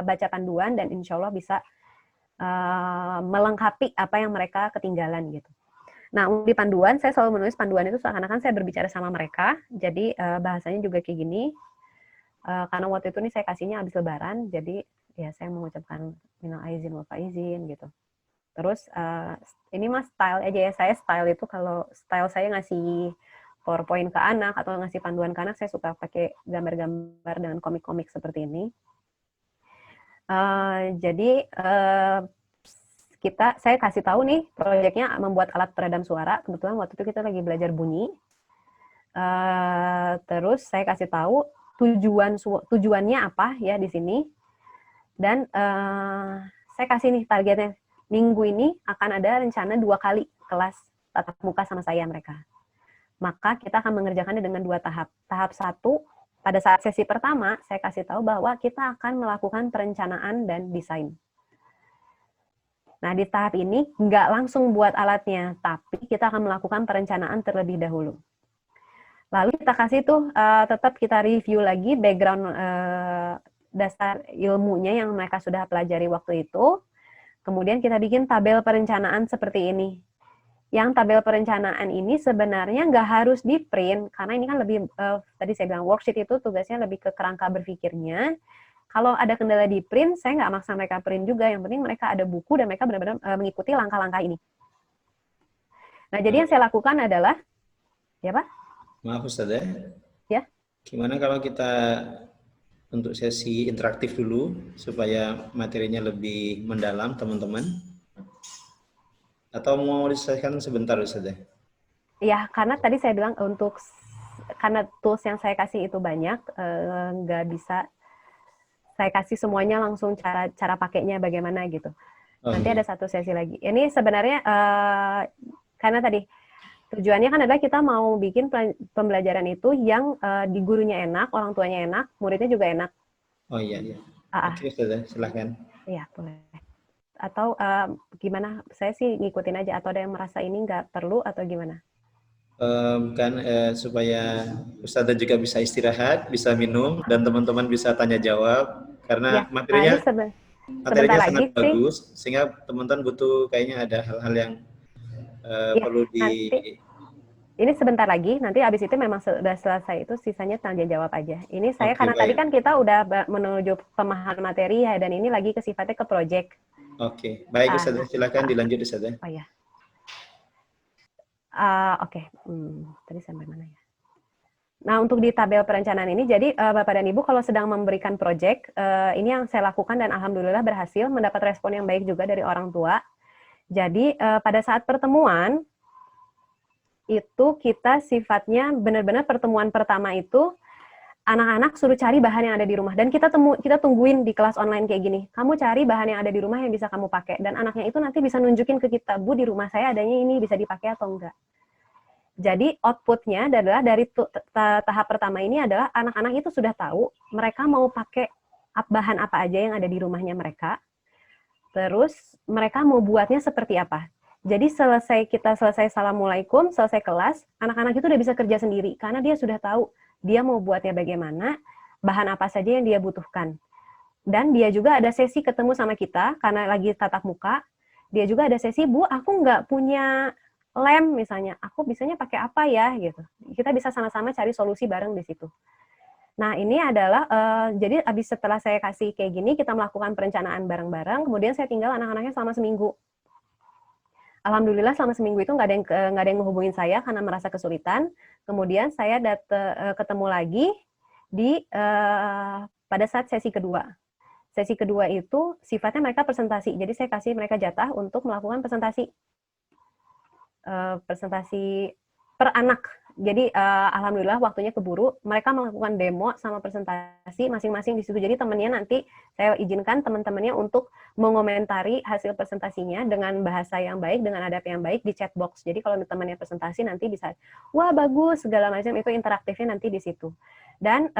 baca panduan dan insya Allah bisa melengkapi apa yang mereka ketinggalan gitu. Nah, di panduan, saya selalu menulis panduan itu seakan-akan saya berbicara sama mereka. Jadi bahasanya juga kayak gini. Karena waktu itu nih saya kasihnya habis lebaran, jadi ya saya mengucapkan minal aizin wal faizin gitu. Terus ini mas style aja ya, saya style itu kalau style saya ngasih PowerPoint ke anak atau ngasih panduan ke anak, saya suka pakai gambar-gambar dengan komik-komik seperti ini. Jadi saya kasih tahu nih proyeknya membuat alat peredam suara. Kebetulan waktu itu kita lagi belajar bunyi. Terus saya kasih tahu tujuannya apa ya di sini. Dan saya kasih nih targetnya. Minggu ini akan ada rencana 2 kali kelas tatap muka sama saya mereka. Maka kita akan mengerjakannya dengan 2 tahap. Tahap 1, pada saat sesi pertama, saya kasih tahu bahwa kita akan melakukan perencanaan dan desain. Nah, di tahap ini nggak langsung buat alatnya, tapi kita akan melakukan perencanaan terlebih dahulu. Lalu kita kasih tuh, tetap kita review lagi background dasar ilmunya yang mereka sudah pelajari waktu itu. Kemudian kita bikin tabel perencanaan seperti ini. Yang tabel perencanaan ini sebenarnya nggak harus di print, karena ini kan lebih, tadi saya bilang worksheet itu tugasnya lebih ke kerangka berpikirnya. Kalau ada kendala di print, saya nggak maksa mereka print juga, yang penting mereka ada buku dan mereka benar-benar mengikuti langkah-langkah ini. Nah, jadi yang saya lakukan adalah, ya Pak? Maaf Ustazah. Ya. Gimana kalau kita untuk sesi interaktif dulu supaya materinya lebih mendalam teman-teman? Atau mau diselesaikan sebentar Ustazah? Ya, karena tadi saya bilang karena tools yang saya kasih itu banyak, nggak bisa saya kasih semuanya langsung cara pakainya bagaimana gitu. Nanti ada satu sesi lagi. Ini sebenarnya karena tadi tujuannya kan adalah kita mau bikin pembelajaran itu yang di gurunya enak, orang tuanya enak, muridnya juga enak. Oh iya. Oke, silahkan. Iya, boleh. Atau gimana? Saya sih ngikutin aja. Atau ada yang merasa ini nggak perlu atau gimana? Supaya Ustazah juga bisa istirahat, bisa minum, dan teman-teman bisa tanya jawab. Karena materinya sangat bagus, sehingga teman-teman butuh kayaknya ada hal-hal yang perlu Ini sebentar lagi, nanti habis itu memang sudah selesai itu, sisanya tanya jawab aja. Ini saya karena tadi kan kita udah menuju pemahaman materi ya, dan ini lagi sifatnya ke project. Oke, baik Ustazah, silakan dilanjut Ustazah. Oh ya. Oke. Tadi sampai mana ya? Nah, untuk di tabel perencanaan ini, jadi Bapak dan Ibu kalau sedang memberikan project, ini yang saya lakukan dan alhamdulillah berhasil mendapat respon yang baik juga dari orang tua. Jadi pada saat pertemuan itu kita sifatnya benar-benar pertemuan pertama itu anak-anak suruh cari bahan yang ada di rumah, dan kita tungguin di kelas online kayak gini. Kamu cari bahan yang ada di rumah yang bisa kamu pakai, dan anaknya itu nanti bisa nunjukin ke kita, Bu, di rumah saya adanya ini, bisa dipakai atau enggak. Jadi outputnya adalah dari tahap pertama ini adalah anak-anak itu sudah tahu mereka mau pakai bahan apa aja yang ada di rumahnya mereka, terus mereka mau buatnya seperti apa. Jadi kita selesai assalamualaikum, selesai kelas, anak-anak itu udah bisa kerja sendiri karena dia sudah tahu dia mau buatnya bagaimana, bahan apa saja yang dia butuhkan. Dan dia juga ada sesi ketemu sama kita karena lagi tatap muka. Dia juga ada sesi, Bu, aku nggak punya lem misalnya, aku bisanya pakai apa ya gitu. Kita bisa sama-sama cari solusi bareng di situ. Nah, ini adalah jadi setelah saya kasih kayak gini, kita melakukan perencanaan bareng-bareng, kemudian saya tinggal anak-anaknya selama seminggu. Alhamdulillah selama seminggu itu nggak ada yang menghubungin saya karena merasa kesulitan. Kemudian saya ketemu lagi di pada saat sesi kedua. Sesi kedua itu sifatnya mereka presentasi. Jadi saya kasih mereka jatah untuk melakukan presentasi per anak. Jadi alhamdulillah waktunya keburu, mereka melakukan demo sama presentasi masing-masing di situ. Jadi temannya nanti saya izinkan teman-temannya untuk mengomentari hasil presentasinya dengan bahasa yang baik, dengan adab yang baik di chat box. Jadi kalau temannya presentasi nanti bisa, wah bagus segala macam, itu interaktifnya nanti di situ. Dan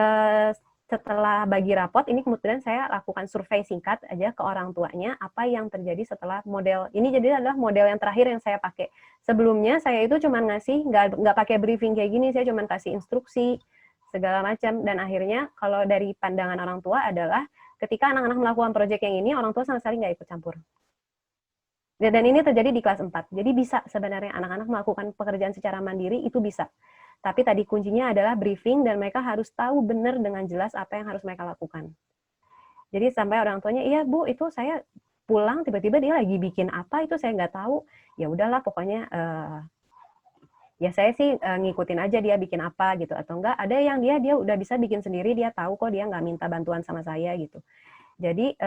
setelah bagi rapot, ini kemudian saya lakukan survei singkat aja ke orang tuanya, apa yang terjadi setelah model, ini jadi adalah model yang terakhir yang saya pakai. Sebelumnya saya itu cuma ngasih, nggak pakai briefing kayak gini, saya cuma kasih instruksi, segala macam, dan akhirnya kalau dari pandangan orang tua adalah, ketika anak-anak melakukan proyek yang ini, orang tua sama sekali nggak ikut campur. Dan ini terjadi di kelas 4, jadi bisa sebenarnya anak-anak melakukan pekerjaan secara mandiri, itu bisa. Tapi tadi kuncinya adalah briefing dan mereka harus tahu benar dengan jelas apa yang harus mereka lakukan. Jadi sampai orang tuanya, iya Bu, itu saya pulang tiba-tiba dia lagi bikin apa itu saya nggak tahu. Ya udahlah pokoknya ya saya sih ngikutin aja dia bikin apa gitu, atau enggak ada yang dia udah bisa bikin sendiri, dia tahu kok, dia nggak minta bantuan sama saya gitu. Jadi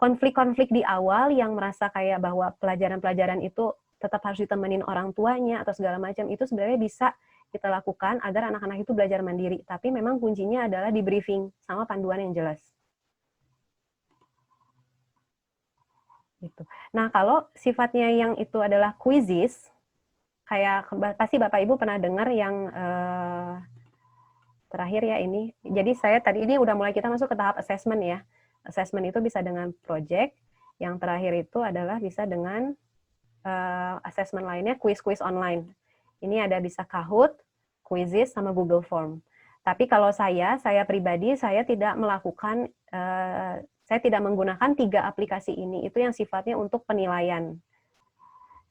konflik-konflik di awal yang merasa kayak bahwa pelajaran-pelajaran itu tetap harus ditemenin orang tuanya atau segala macam, itu sebenarnya bisa kita lakukan agar anak-anak itu belajar mandiri. Tapi memang kuncinya adalah di briefing sama panduan yang jelas. Gitu. Nah, kalau sifatnya yang itu adalah quizzes, kayak pasti Bapak Ibu pernah dengar yang terakhir ya ini. Jadi saya tadi ini udah mulai kita masuk ke tahap assessment ya. Assessment itu bisa dengan project. Yang terakhir itu adalah bisa dengan assessment lainnya, quiz-quiz online. Ini ada bisa Kahoot, Quizizz, sama Google Form. Tapi kalau saya pribadi, saya tidak melakukan, saya tidak menggunakan 3 aplikasi ini. Itu yang sifatnya untuk penilaian.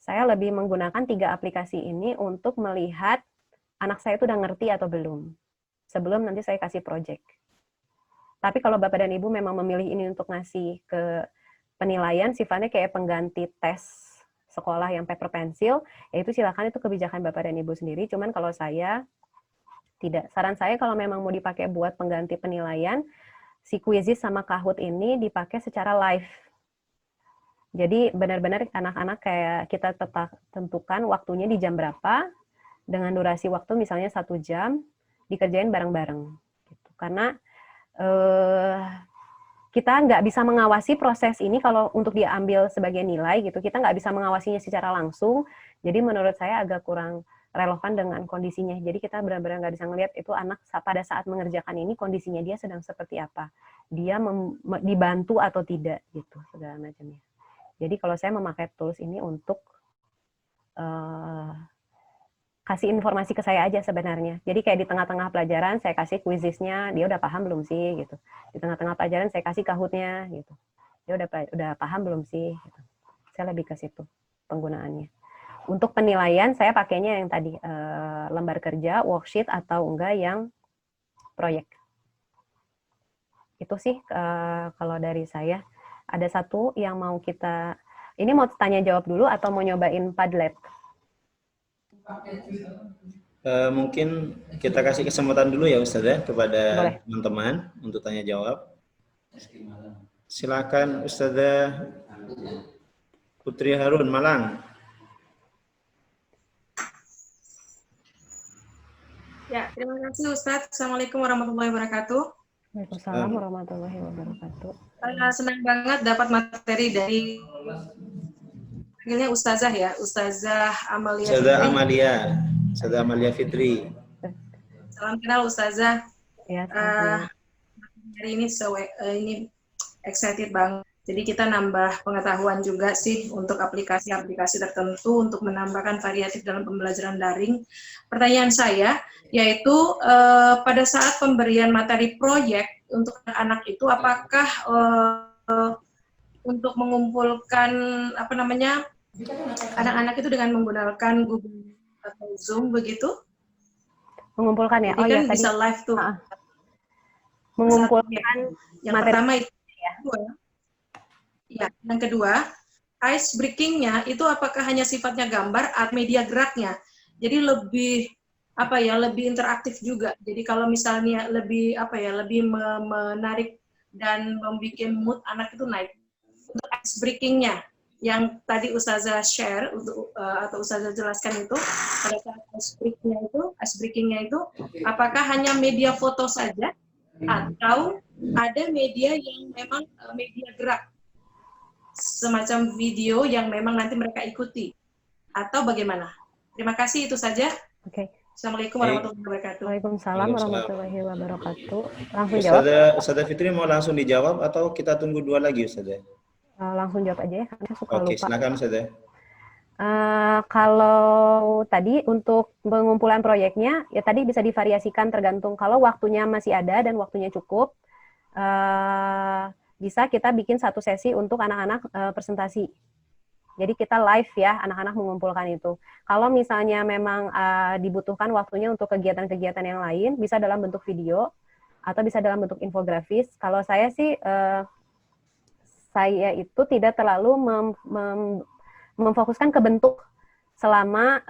Saya lebih menggunakan 3 aplikasi ini untuk melihat anak saya itu udah ngerti atau belum. Sebelum nanti saya kasih project. Tapi kalau Bapak dan Ibu memang memilih ini untuk ngasih ke penilaian, sifatnya kayak pengganti tes sekolah yang paper pencil, yaitu silakan, itu kebijakan Bapak dan Ibu sendiri. Cuman kalau saya tidak, saran saya kalau memang mau dipakai buat pengganti penilaian, si Quizizz sama Kahoot ini dipakai secara live. Jadi benar-benar anak-anak kayak kita tetap tentukan waktunya di jam berapa, dengan durasi waktu misalnya 1 jam, dikerjain bareng-bareng. Gitu. Karena kita nggak bisa mengawasi proses ini kalau untuk diambil sebagai nilai gitu, kita nggak bisa mengawasinya secara langsung, jadi menurut saya agak kurang relevan dengan kondisinya. Jadi kita benar-benar nggak bisa ngelihat itu anak pada saat mengerjakan ini kondisinya dia sedang seperti apa, dia dibantu atau tidak gitu segala macamnya. Jadi kalau saya memakai tools ini untuk kasih informasi ke saya aja sebenarnya. Jadi kayak di tengah-tengah pelajaran saya kasih Quizizz-nya, dia udah paham belum sih gitu. Di tengah-tengah pelajaran saya kasih Kahoot-nya gitu. Dia udah paham belum sih gitu. Saya lebih ke situ penggunaannya. Untuk penilaian saya pakainya yang tadi lembar kerja, worksheet, atau enggak yang proyek. Itu sih kalau dari saya. Ada satu yang mau kita, ini mau tanya jawab dulu atau mau nyobain Padlet? Mungkin kita kasih kesempatan dulu ya Ustazah kepada teman-teman untuk tanya jawab. Silakan Ustazah. Putri Harun, Malang. Ya, terima kasih Ustadz. Assalamualaikum warahmatullahi wabarakatuh. Waalaikumsalam warahmatullahi wabarakatuh. Senang banget dapat materi dari panggilnya Ustazah ya, Ustazah Amalia Ustazah Fitri. Amalia, Ustazah Amalia Fitri. Salam kenal Ustazah. Ya, hari ini ini excited banget. Jadi kita nambah pengetahuan juga sih untuk aplikasi-aplikasi tertentu untuk menambahkan variatif dalam pembelajaran daring. Pertanyaan saya yaitu pada saat pemberian materi proyek untuk anak-anak itu apakah untuk mengumpulkan apa namanya anak-anak itu dengan menggunakan Google atau Zoom begitu? Mengumpulkan ya. Jadi oh kan ya, bisa tadi live tuh. mengumpulkan yang materi pertama itu ya. Yang kedua, ice breaking-nya itu apakah hanya sifatnya gambar atau media geraknya? Jadi lebih apa ya, lebih interaktif juga. Jadi kalau misalnya lebih apa ya, lebih menarik dan membuat mood anak itu naik. Untuk ice breaking-nya yang tadi Ustazah share untuk atau Ustazah jelaskan itu pada saat ice breaking-nya itu apakah hanya media foto saja atau ada media yang memang media gerak semacam video yang memang nanti mereka ikuti atau bagaimana? Terima kasih, itu saja. Oke. Assalamualaikum warahmatullahi wabarakatuh. Waalaikumsalam warahmatullahi wabarakatuh. Langsung jawab. Ustazah Fitri mau langsung dijawab atau kita tunggu dua lagi Ustazah? Langsung jawab aja ya, karena suka lupa. Oke, silakan Ustazah. Kalau tadi untuk pengumpulan proyeknya, ya tadi bisa divariasikan tergantung kalau waktunya masih ada dan waktunya cukup, bisa kita bikin satu sesi untuk anak-anak presentasi. Jadi kita live ya, anak-anak mengumpulkan itu. Kalau misalnya memang dibutuhkan waktunya untuk kegiatan-kegiatan yang lain, bisa dalam bentuk video, atau bisa dalam bentuk infografis. Kalau saya sih, saya itu tidak terlalu memfokuskan ke bentuk selama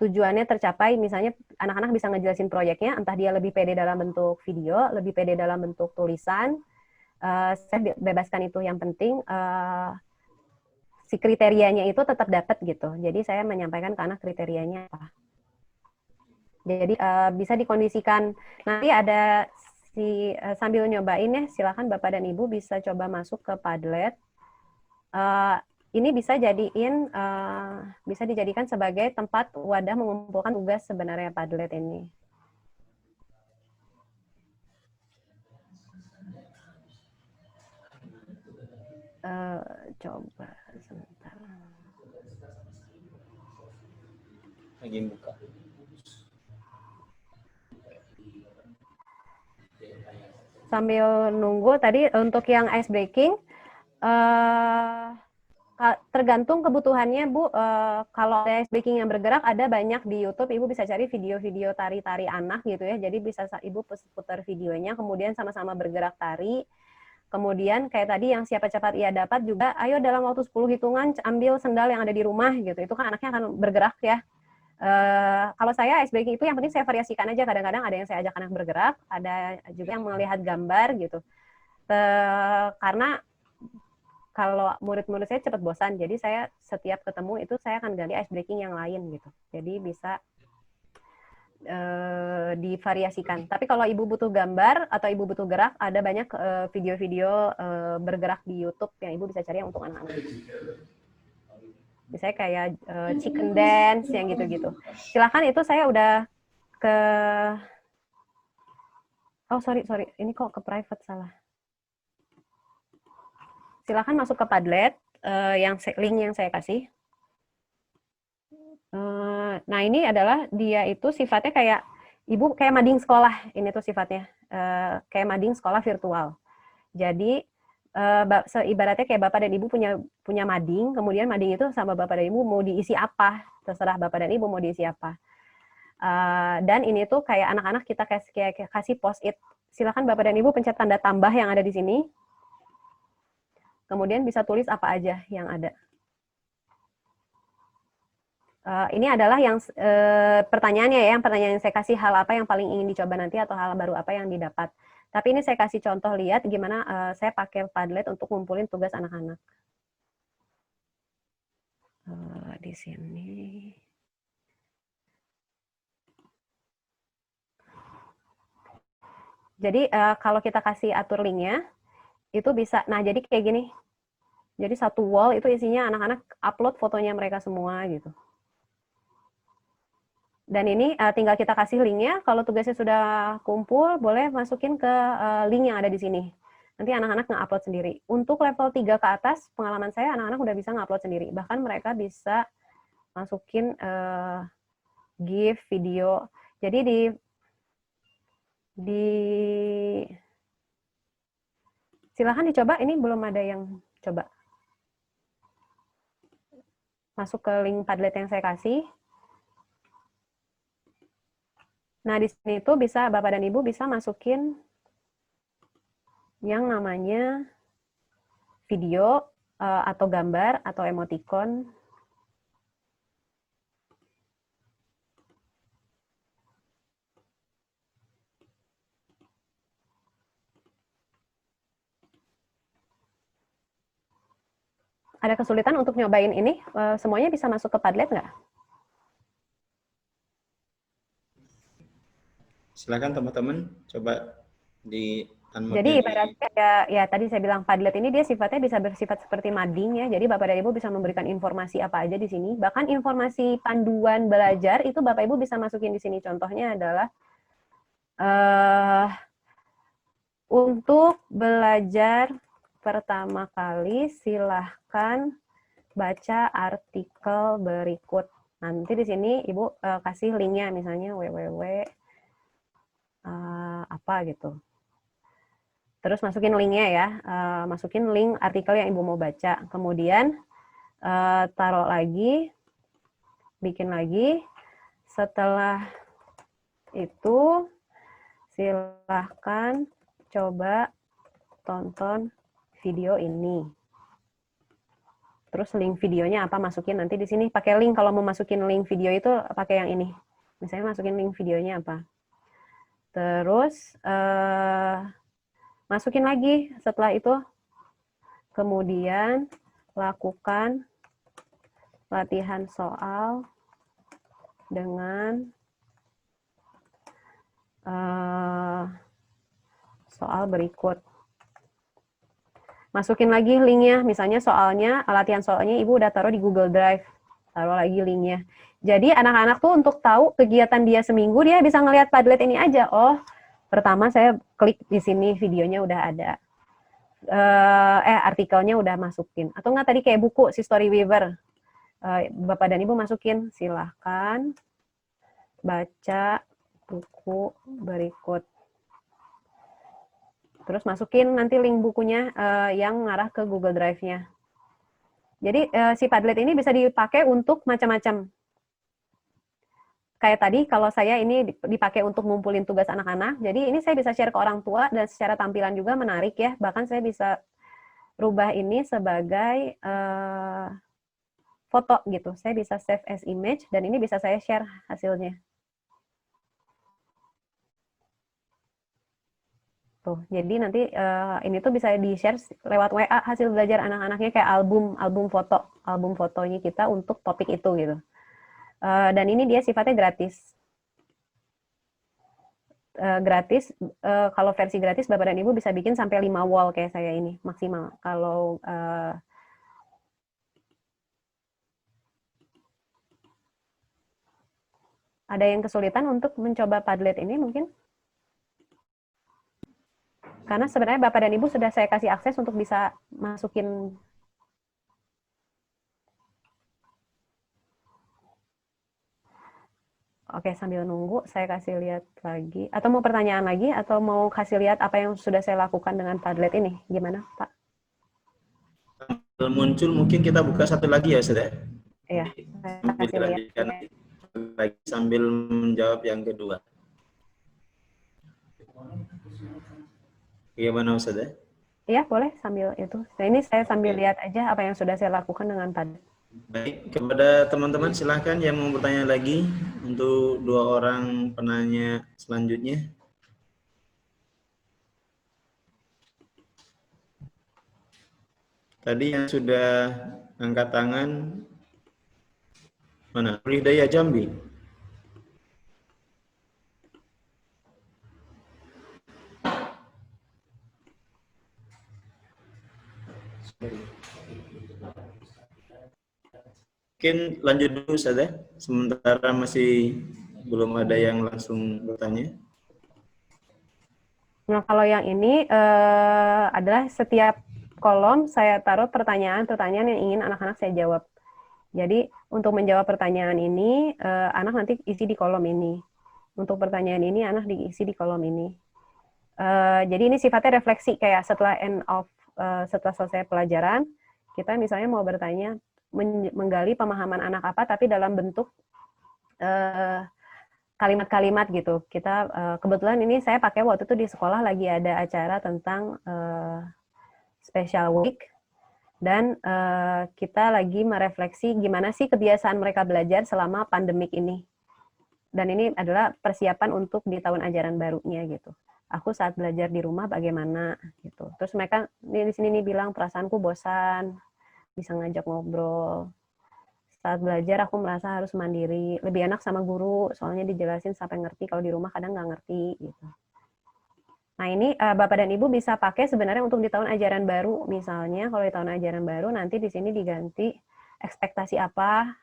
tujuannya tercapai, misalnya anak-anak bisa ngejelasin proyeknya, entah dia lebih pede dalam bentuk video, lebih pede dalam bentuk tulisan, saya bebaskan itu, yang penting si kriterianya itu tetap dapat gitu. Jadi saya menyampaikan ke anak kriterianya apa. Jadi bisa dikondisikan, nanti ada sambil nyobain ya, silakan Bapak dan Ibu bisa coba masuk ke Padlet. Ini bisa dijadikan sebagai tempat wadah mengumpulkan tugas sebenarnya Padlet ini. Coba sebentar. Lagi buka. Sambil nunggu tadi untuk yang ice breaking, tergantung kebutuhannya Bu. Kalau ice breaking yang bergerak ada banyak di YouTube, Ibu bisa cari video-video tari-tari anak gitu ya. Jadi bisa Ibu putar videonya, kemudian sama-sama bergerak tari. Kemudian kayak tadi yang siapa cepat ia dapat juga, ayo dalam waktu 10 hitungan ambil sendal yang ada di rumah gitu. Itu kan anaknya akan bergerak ya. Kalau saya ice breaking itu yang penting saya variasikan aja. Kadang-kadang ada yang saya ajak anak bergerak, ada juga yang melihat gambar gitu. Karena kalau murid-murid saya cepat bosan, jadi saya setiap ketemu itu saya akan ganti ice breaking yang lain gitu. Jadi bisa divariasikan. Tapi kalau Ibu butuh gambar atau Ibu butuh gerak, ada banyak video-video bergerak di YouTube yang Ibu bisa cari yang untuk anak-anak. Misalnya kayak chicken dance yang gitu-gitu. Silakan, itu saya udah ke sorry, ini kok ke private salah. Silakan masuk ke Padlet, link yang saya kasih. Nah ini adalah dia itu sifatnya kayak Ibu kayak mading sekolah, ini tuh sifatnya kayak mading sekolah virtual. Jadi ibaratnya kayak Bapak dan Ibu punya mading, kemudian mading itu sama Bapak dan Ibu mau diisi apa, terserah Bapak dan Ibu mau diisi apa. Dan ini tuh kayak anak-anak kita kasih post-it, silakan Bapak dan Ibu pencet tanda tambah yang ada di sini, kemudian bisa tulis apa aja yang ada. Ini adalah yang pertanyaannya ya, pertanyaan yang saya kasih, hal apa yang paling ingin dicoba nanti atau hal baru apa yang didapat. Tapi ini saya kasih contoh lihat gimana saya pakai Padlet untuk ngumpulin tugas anak-anak. Di sini. Jadi kalau kita kasih atur linknya, itu bisa, nah jadi kayak gini. Jadi satu wall itu isinya anak-anak upload fotonya mereka semua gitu. Dan ini tinggal kita kasih linknya, kalau tugasnya sudah kumpul, boleh masukin ke link yang ada di sini. Nanti anak-anak nge-upload sendiri. Untuk level 3 ke atas, pengalaman saya anak-anak udah bisa nge-upload sendiri. Bahkan mereka bisa masukin GIF, video. Jadi silahkan dicoba, ini belum ada yang coba. Masuk ke link Padlet yang saya kasih. Nah, di sini tuh bisa Bapak dan Ibu bisa masukin yang namanya video atau gambar atau emoticon. Ada kesulitan untuk nyobain ini? Semuanya bisa masuk ke Padlet nggak? Silakan teman-teman coba di jadi ibaratnya ya tadi saya bilang Padlet ini dia sifatnya bisa bersifat seperti mading ya. Jadi Bapak dan Ibu bisa memberikan informasi apa aja di sini. Bahkan informasi panduan belajar itu Bapak Ibu bisa masukin di sini. Contohnya adalah untuk belajar pertama kali silahkan baca artikel berikut. Nanti di sini Ibu kasih linknya misalnya www apa gitu. Terus masukin linknya ya, masukin link artikel yang Ibu mau baca. Kemudian taruh lagi, bikin lagi. Setelah itu silahkan coba tonton video ini. Terus link videonya apa masukin nanti di sini pakai link. Kalau mau masukin link video itu pakai yang ini. Misalnya masukin link videonya apa. Terus masukin lagi setelah itu, kemudian lakukan latihan soal dengan soal berikut. Masukin lagi linknya, misalnya soalnya, latihan soalnya Ibu udah taruh di Google Drive, taruh lagi linknya. Jadi anak-anak tuh untuk tahu kegiatan dia seminggu, dia bisa ngelihat Padlet ini aja. Oh, pertama saya klik di sini videonya udah ada. Artikelnya udah masukin. Atau enggak tadi kayak buku si Storyweaver. Bapak dan Ibu masukin, silahkan baca buku berikut. Terus masukin nanti link bukunya yang ngarah ke Google Drive-nya. Jadi si Padlet ini bisa dipakai untuk macam-macam. Kayak tadi kalau saya ini dipakai untuk ngumpulin tugas anak-anak, jadi ini saya bisa share ke orang tua dan secara tampilan juga menarik ya. Bahkan saya bisa rubah ini sebagai foto gitu. Saya bisa save as image dan ini bisa saya share hasilnya. Tuh, jadi nanti ini tuh bisa di-share lewat WA hasil belajar anak-anaknya kayak album fotonya kita untuk topik itu gitu. Dan ini dia sifatnya gratis. Kalau versi gratis Bapak dan Ibu bisa bikin sampai 5 wall kayak saya ini maksimal. Kalau ada yang kesulitan untuk mencoba Padlet ini mungkin? Karena sebenarnya Bapak dan Ibu sudah saya kasih akses untuk bisa masukin. Oke, sambil nunggu saya kasih lihat lagi. Atau mau pertanyaan lagi, atau mau kasih lihat apa yang sudah saya lakukan dengan Padlet ini. Gimana, Pak? Muncul mungkin kita buka satu lagi ya, Saudara. Iya, saya kasih lihat. Lagi sambil menjawab yang kedua. Bagaimana, Saudara? Iya, boleh sambil itu. Nah, ini saya sambil lihat aja apa yang sudah saya lakukan dengan Padlet. Baik, kepada teman-teman silahkan yang mau bertanya lagi untuk 2 orang penanya selanjutnya. Tadi yang sudah angkat tangan Mana? Nurul Hidayah Jambi. Mungkin lanjut dulu saja, sementara masih belum ada yang langsung bertanya. Nah, kalau yang ini adalah setiap kolom saya taruh pertanyaan-pertanyaan yang ingin anak-anak saya jawab. Jadi, untuk menjawab pertanyaan ini, anak nanti isi di kolom ini. Untuk pertanyaan ini, anak diisi di kolom ini. Jadi, ini sifatnya refleksi, kayak setelah setelah selesai pelajaran, kita misalnya mau bertanya, menggali pemahaman anak apa, tapi dalam bentuk kalimat-kalimat gitu. Kita kebetulan ini saya pakai waktu itu di sekolah lagi ada acara tentang special week dan kita lagi merefleksi gimana sih kebiasaan mereka belajar selama pandemik ini. Dan ini adalah persiapan untuk di tahun ajaran barunya gitu. Aku saat belajar di rumah bagaimana gitu. Terus mereka di sini nih bilang perasaanku bosan, bisa ngajak ngobrol. Saat belajar aku merasa harus mandiri, lebih enak sama guru, soalnya dijelasin sampai ngerti, kalau di rumah kadang nggak ngerti gitu. Nah ini Bapak dan Ibu bisa pakai sebenarnya untuk di tahun ajaran baru, misalnya kalau di tahun ajaran baru nanti di sini diganti ekspektasi apa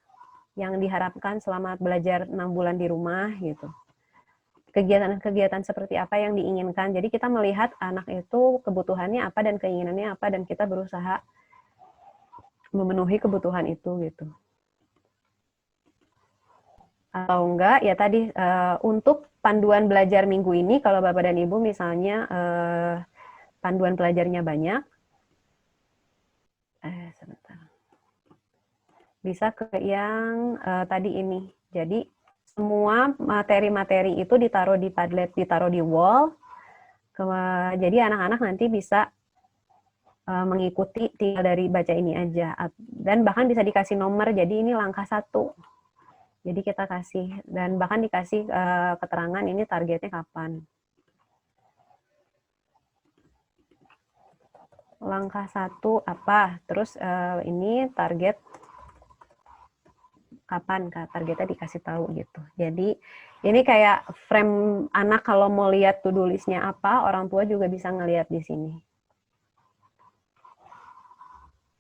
yang diharapkan selama belajar 6 bulan di rumah gitu. Kegiatan-kegiatan seperti apa yang diinginkan, jadi kita melihat anak itu kebutuhannya apa dan keinginannya apa dan kita berusaha memenuhi kebutuhan itu gitu. Atau enggak, ya tadi untuk panduan belajar minggu ini, kalau Bapak dan Ibu misalnya panduan pelajarnya banyak, sebentar. Bisa ke yang tadi ini. Jadi semua materi-materi itu ditaruh di Padlet, ditaruh di wall, jadi anak-anak nanti bisa mengikuti tinggal dari baca ini aja. Dan bahkan bisa dikasih nomor, jadi ini langkah 1. Jadi kita kasih, dan bahkan dikasih keterangan ini targetnya kapan. Langkah 1 apa, terus ini target kapan, targetnya dikasih tahu gitu. Jadi ini kayak frame anak kalau mau lihat to-do list-nya apa, orang tua juga bisa ngelihat di sini.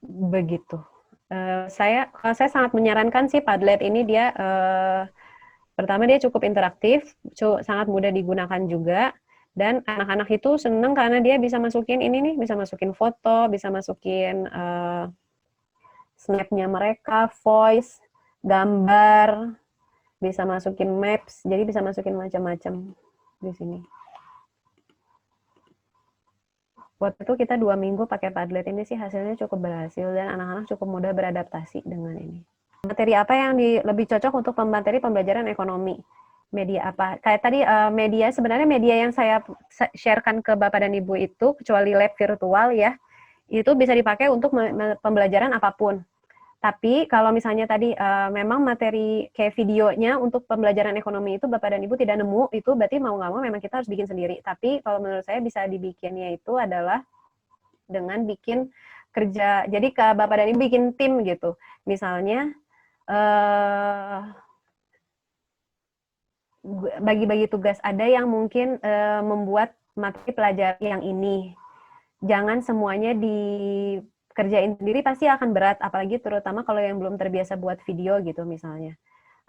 Begitu. Saya sangat menyarankan sih Padlet ini, dia pertama dia cukup interaktif, sangat mudah digunakan juga, dan anak-anak itu seneng karena dia bisa masukin ini nih, bisa masukin foto, bisa masukin snap-nya mereka, voice, gambar, bisa masukin maps, jadi bisa masukin macam-macam di sini. Waktu itu kita 2 minggu pakai Padlet ini sih hasilnya cukup berhasil dan anak-anak cukup mudah beradaptasi dengan ini. Materi apa yang lebih cocok untuk materi pembelajaran ekonomi? Media apa? Kayak tadi media, sebenarnya media yang saya sharekan ke Bapak dan Ibu itu, kecuali lab virtual ya, itu bisa dipakai untuk pembelajaran apapun. Tapi kalau misalnya tadi memang materi kayak videonya untuk pembelajaran ekonomi itu Bapak dan Ibu tidak nemu, itu berarti mau nggak mau memang kita harus bikin sendiri. Tapi kalau menurut saya bisa dibikinnya itu adalah dengan bikin kerja, jadi ke Bapak dan Ibu bikin tim gitu. Misalnya bagi-bagi tugas, ada yang mungkin membuat materi pelajaran yang ini. Jangan semuanya dikerjain sendiri, pasti akan berat, apalagi terutama kalau yang belum terbiasa buat video gitu misalnya.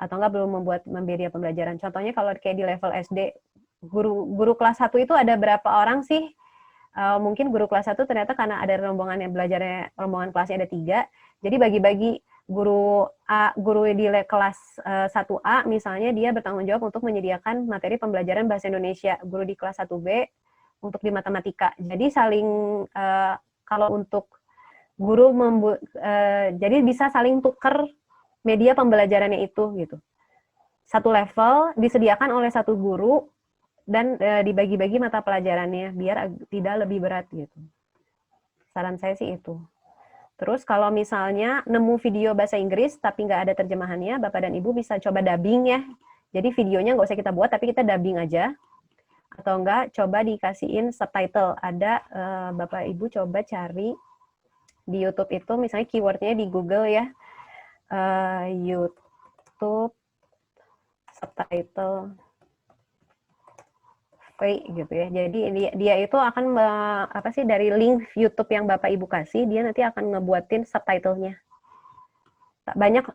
Atau enggak belum membuat media pembelajaran. Contohnya kalau kayak di level SD, guru kelas 1 itu ada berapa orang sih? Mungkin guru kelas 1 ternyata karena ada rombongan yang belajarnya, rombongan kelasnya ada 3, jadi bagi-bagi guru di kelas 1A misalnya dia bertanggung jawab untuk menyediakan materi pembelajaran bahasa Indonesia, guru di kelas 1B untuk di matematika. Jadi saling kalau untuk guru jadi bisa saling tuker media pembelajarannya itu gitu. Satu level disediakan oleh satu guru dan dibagi-bagi mata pelajarannya biar tidak lebih berat gitu. Saran saya sih itu. Terus kalau misalnya nemu video bahasa Inggris tapi nggak ada terjemahannya, Bapak dan Ibu bisa coba dubbing ya. Jadi videonya nggak usah kita buat, tapi kita dubbing aja. Atau enggak, coba dikasihin subtitle. Ada Bapak Ibu coba cari di YouTube itu, misalnya keywordnya di Google ya, YouTube YouTube, subtitle, free gitu ya. Jadi dia itu akan apa sih, dari link YouTube yang Bapak Ibu kasih, dia nanti akan ngebuatin subtitlenya. Banyak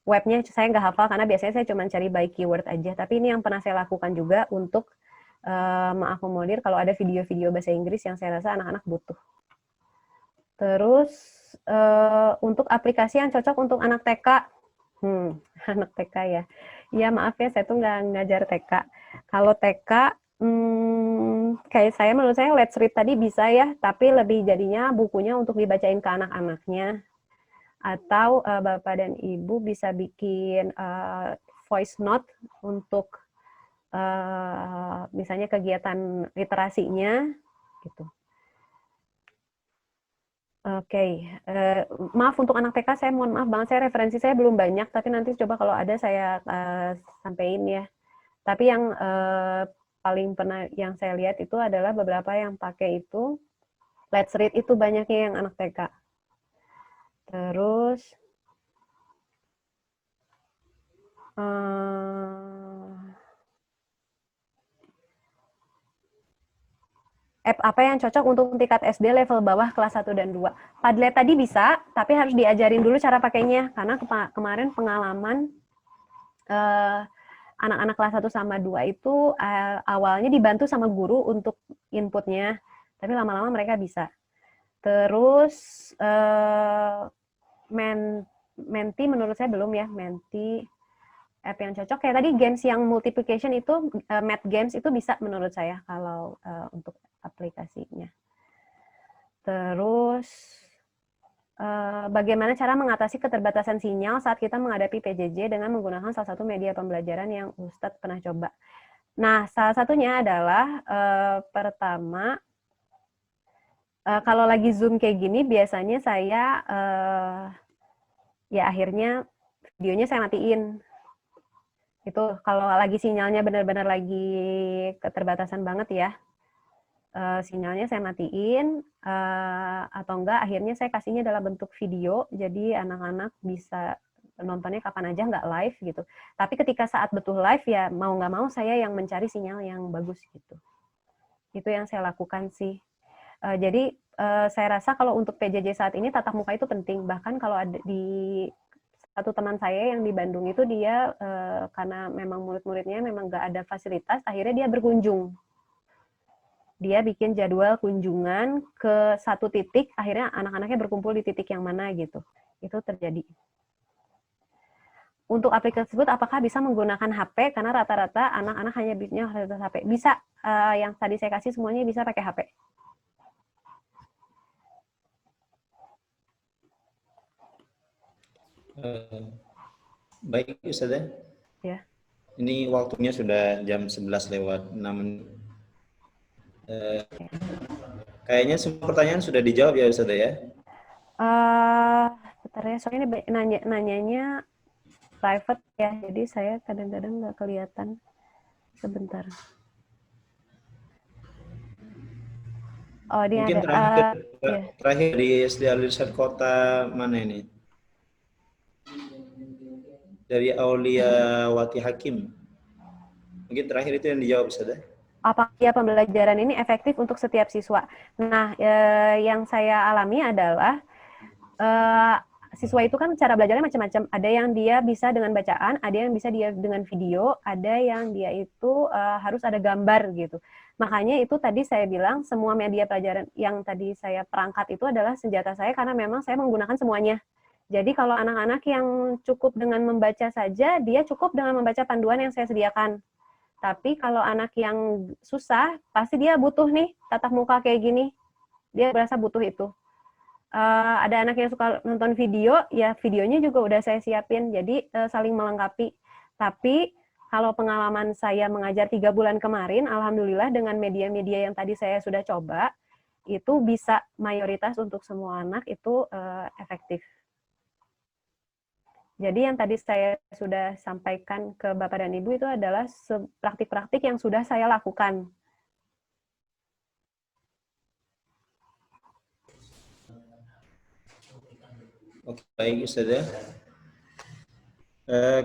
webnya saya nggak hafal karena biasanya saya cuma cari by keyword aja. Tapi ini yang pernah saya lakukan juga untuk mengakomodir kalau ada video-video bahasa Inggris yang saya rasa anak-anak butuh. Terus untuk aplikasi yang cocok untuk anak TK, anak TK ya. Ya maaf ya, saya tuh nggak ngajar TK. Kalau TK, kayak saya, menurut saya Let's Read tadi bisa ya, tapi lebih jadinya bukunya untuk dibacain ke anak-anaknya. Atau Bapak dan Ibu bisa bikin voice note untuk misalnya kegiatan literasinya gitu. Oke, maaf untuk anak TK, saya mohon maaf banget, saya referensi saya belum banyak, tapi nanti coba kalau ada saya sampaikan ya. Tapi yang paling pernah yang saya lihat itu adalah beberapa yang pakai itu Let's Read, itu banyaknya yang anak TK. Terus app apa yang cocok untuk tingkat SD level bawah kelas 1 dan 2? Padlet tadi bisa, tapi harus diajarin dulu cara pakainya. Karena kemarin pengalaman anak-anak kelas 1 sama 2 itu awalnya dibantu sama guru untuk inputnya, tapi lama-lama mereka bisa. Terus Menti menurut saya belum ya, Menti app yang cocok. Kayak tadi games yang multiplication itu, math games itu bisa menurut saya kalau untuk aplikasinya. Terus bagaimana cara mengatasi keterbatasan sinyal saat kita menghadapi PJJ dengan menggunakan salah satu media pembelajaran yang Ustadz pernah coba. Nah, salah satunya adalah pertama, kalau lagi Zoom kayak gini, biasanya saya ya akhirnya videonya saya matiin. Itu kalau lagi sinyalnya benar-benar lagi keterbatasan banget ya, sinyalnya saya matiin, atau enggak akhirnya saya kasihnya dalam bentuk video, jadi anak-anak bisa nontonnya kapan aja, nggak live gitu. Tapi ketika saat betul live ya mau nggak mau saya yang mencari sinyal yang bagus gitu. Itu yang saya lakukan sih. Jadi saya rasa kalau untuk PJJ saat ini tatap muka itu penting. Bahkan kalau ada di satu teman saya yang di Bandung itu, dia karena memang murid-muridnya memang nggak ada fasilitas, akhirnya dia berkunjung. Dia bikin jadwal kunjungan ke satu titik, akhirnya anak-anaknya berkumpul di titik yang mana gitu. Itu terjadi. Untuk aplikasi tersebut, apakah bisa menggunakan HP? Karena rata-rata anak-anak hanya punya fasilitas HP. Bisa, yang tadi saya kasih semuanya bisa pakai HP. Baik, Ustazah. Ya. Ini waktunya sudah jam 11 lewat 6 menit. Kayaknya semua pertanyaan sudah dijawab ya, Ustazah ya? Bentar ya, soalnya ini nanyanya private ya, jadi saya kadang-kadang nggak kelihatan. Sebentar. Oh, dia mungkin ada. Terakhir di SD Al-Irsyad Kota mana ini? Dari Aulia Wati Hakim. Mungkin terakhir itu yang dijawab, Ustazah. Apakah pembelajaran ini efektif untuk setiap siswa? Nah, yang saya alami adalah siswa itu kan cara belajarnya macam-macam. Ada yang dia bisa dengan bacaan, ada yang bisa dia dengan video, ada yang dia itu harus ada gambar gitu. Makanya itu tadi saya bilang semua media pelajaran yang tadi saya perangkat itu adalah senjata saya, karena memang saya menggunakan semuanya. Jadi kalau anak-anak yang cukup dengan membaca saja, dia cukup dengan membaca panduan yang saya sediakan. Tapi kalau anak yang susah, pasti dia butuh nih tatap muka kayak gini. Dia berasa butuh itu. Ada anak yang suka nonton video, ya videonya juga udah saya siapin. Jadi saling melengkapi. Tapi kalau pengalaman saya mengajar 3 bulan kemarin, alhamdulillah dengan media-media yang tadi saya sudah coba, itu bisa mayoritas untuk semua anak itu efektif. Jadi yang tadi saya sudah sampaikan ke Bapak dan Ibu itu adalah praktik-praktik yang sudah saya lakukan. Oke, baik Ustazah.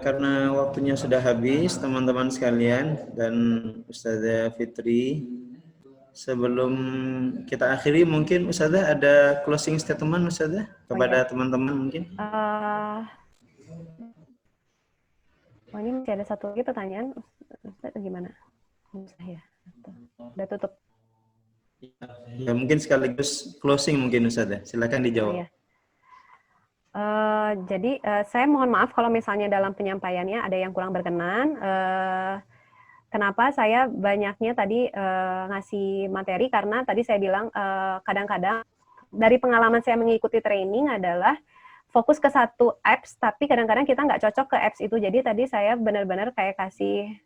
Karena waktunya sudah habis, teman-teman sekalian dan Ustazah Fitri, sebelum kita akhiri, mungkin Ustazah ada closing statement Ustazah kepada teman-teman mungkin? Ini masih ada satu lagi pertanyaan, Ustaz, gimana? Ya, udah tutup. Ya, mungkin sekaligus closing mungkin Ustazah, silakan dijawab. Jadi saya mohon maaf kalau misalnya dalam penyampaiannya ada yang kurang berkenan. Kenapa saya banyaknya tadi ngasih materi, karena tadi saya bilang kadang-kadang dari pengalaman saya mengikuti training adalah fokus ke satu apps, tapi kadang-kadang kita nggak cocok ke apps itu. Jadi tadi saya benar-benar kayak kasih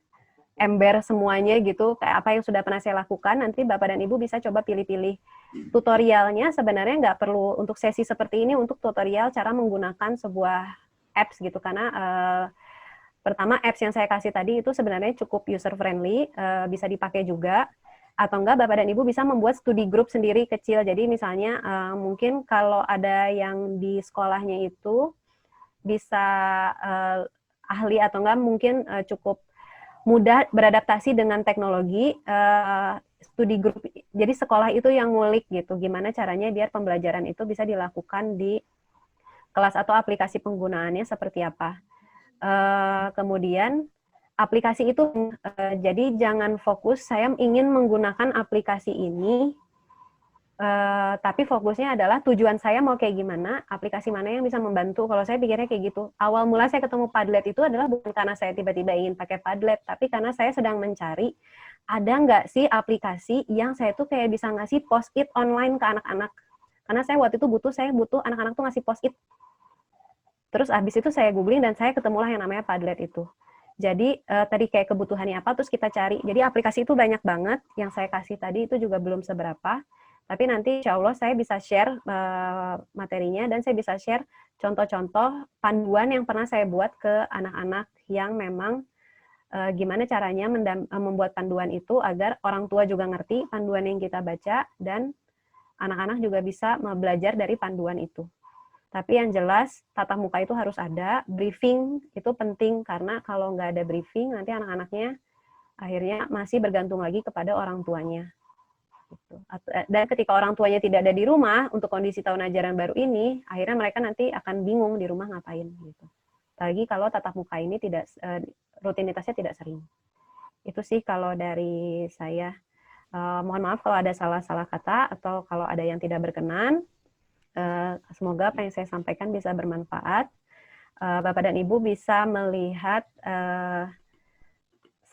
ember semuanya gitu, kayak apa yang sudah pernah saya lakukan. Nanti Bapak dan Ibu bisa coba pilih-pilih tutorialnya. Sebenarnya nggak perlu untuk sesi seperti ini, untuk tutorial cara menggunakan sebuah apps gitu, karena pertama apps yang saya kasih tadi itu sebenarnya cukup user friendly, bisa dipakai juga. Atau enggak Bapak dan Ibu bisa membuat studi grup sendiri kecil. Jadi misalnya mungkin kalau ada yang di sekolahnya itu bisa ahli atau enggak mungkin cukup mudah beradaptasi dengan teknologi, studi grup. Jadi sekolah itu yang ngulik gitu, gimana caranya biar pembelajaran itu bisa dilakukan di kelas atau aplikasi penggunaannya seperti apa. Kemudian aplikasi itu, jadi jangan fokus saya ingin menggunakan aplikasi ini, tapi fokusnya adalah tujuan saya mau kayak gimana, aplikasi mana yang bisa membantu. Kalau saya pikirnya kayak gitu. Awal mula saya ketemu Padlet itu adalah bukan karena saya tiba-tiba ingin pakai Padlet, tapi karena saya sedang mencari ada nggak sih aplikasi yang saya tuh kayak bisa ngasih post-it online ke anak-anak. Karena saya waktu itu saya butuh anak-anak tuh ngasih post-it. Terus abis itu saya googling dan saya ketemulah yang namanya Padlet itu. Jadi tadi kayak kebutuhannya apa, terus kita cari. Jadi aplikasi itu banyak banget, yang saya kasih tadi itu juga belum seberapa. Tapi nanti insya Allah saya bisa share materinya, dan saya bisa share contoh-contoh panduan yang pernah saya buat ke anak-anak yang memang gimana caranya membuat panduan itu agar orang tua juga ngerti panduan yang kita baca, dan anak-anak juga bisa belajar dari panduan itu. Tapi yang jelas tatap muka itu harus ada, briefing itu penting, karena kalau nggak ada briefing nanti anak-anaknya akhirnya masih bergantung lagi kepada orang tuanya. Dan ketika orang tuanya tidak ada di rumah untuk kondisi tahun ajaran baru ini, akhirnya mereka nanti akan bingung di rumah ngapain gitu. Apalagi kalau tatap muka ini tidak rutinitasnya tidak sering. Itu sih kalau dari saya. Mohon maaf kalau ada salah-salah kata atau kalau ada yang tidak berkenan. Semoga apa yang saya sampaikan bisa bermanfaat. Bapak dan Ibu bisa melihat,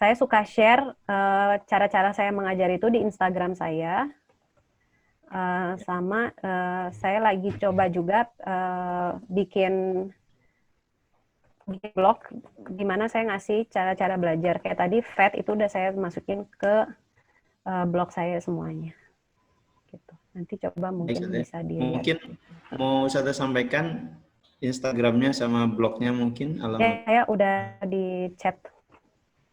saya suka share cara-cara saya mengajar itu di Instagram saya. Sama saya lagi coba juga bikin blog di mana saya ngasih cara-cara belajar. Kayak tadi FET itu udah saya masukin ke blog saya semuanya. Gitu. Nanti coba mungkin bisa dilihat. Mungkin mau saya sampaikan Instagramnya sama blognya mungkin alamat. Ya, saya udah di chat.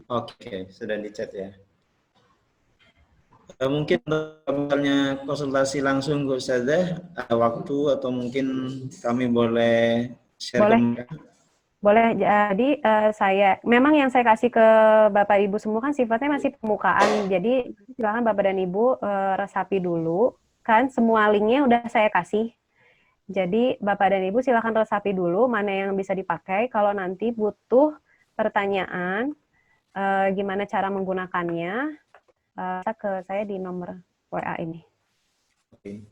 Oke, sudah di chat ya. Mungkin misalnya konsultasi langsung ke Ustazah, ada waktu atau mungkin kami boleh share ke mereka? Boleh. Jadi saya memang yang saya kasih ke Bapak Ibu semua kan sifatnya masih permukaan. Jadi silakan Bapak dan Ibu resapi dulu. Kan semua linknya udah saya kasih. Jadi Bapak dan Ibu silakan resapi dulu mana yang bisa dipakai. Kalau nanti butuh pertanyaan gimana cara menggunakannya, ke saya di nomor WA ini. Oke.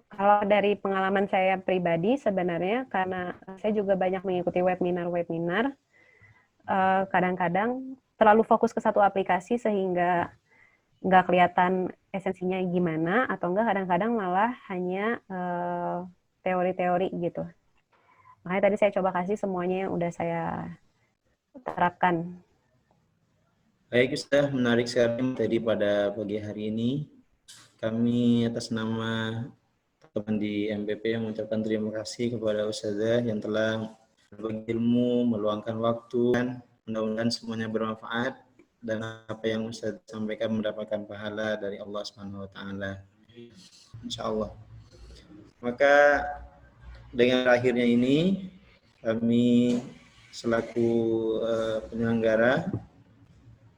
Kalau dari pengalaman saya pribadi sebenarnya, karena saya juga banyak mengikuti webinar-webinar, kadang-kadang terlalu fokus ke satu aplikasi sehingga nggak kelihatan esensinya gimana, atau enggak kadang-kadang malah hanya teori-teori gitu. Makanya tadi saya coba kasih semuanya yang udah saya terapkan. Baik Ustaz, menarik sekali materi pada pagi hari ini. Kami atas nama teman di MPP mengucapkan terima kasih kepada Ustazah yang telah berbagi ilmu, meluangkan waktu, dan mudah-mudahan semuanya bermanfaat dan apa yang Ustaz sampaikan mendapatkan pahala dari Allah Subhanahu wa taala. Insyaallah. Maka dengan akhirnya ini kami selaku penyelenggara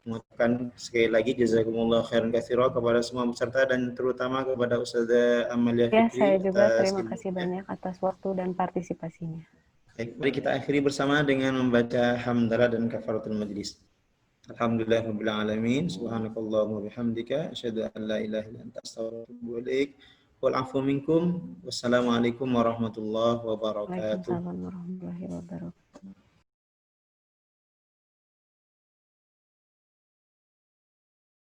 mengucapkan sekali lagi jazakumullah khairan katsira kepada semua peserta dan terutama kepada Ustazah Amalia Ya, Fikri saya juga atas terima kasih ilmunya. banyak atas waktu dan partisipasinya. Baik, mari kita akhiri bersama dengan membaca hamdalah dan kafaratul majlis. Alhamdulillahirabbil alamin, subhanakallahumma bihamdika asyhadu an la ilaha illa anta astaghfiruka wa atubu ilaik. Wal afu minkum. Wassalamualaikum warahmatullahi wabarakatuh. Waalaikumsalam warahmatullahi wabarakatuh.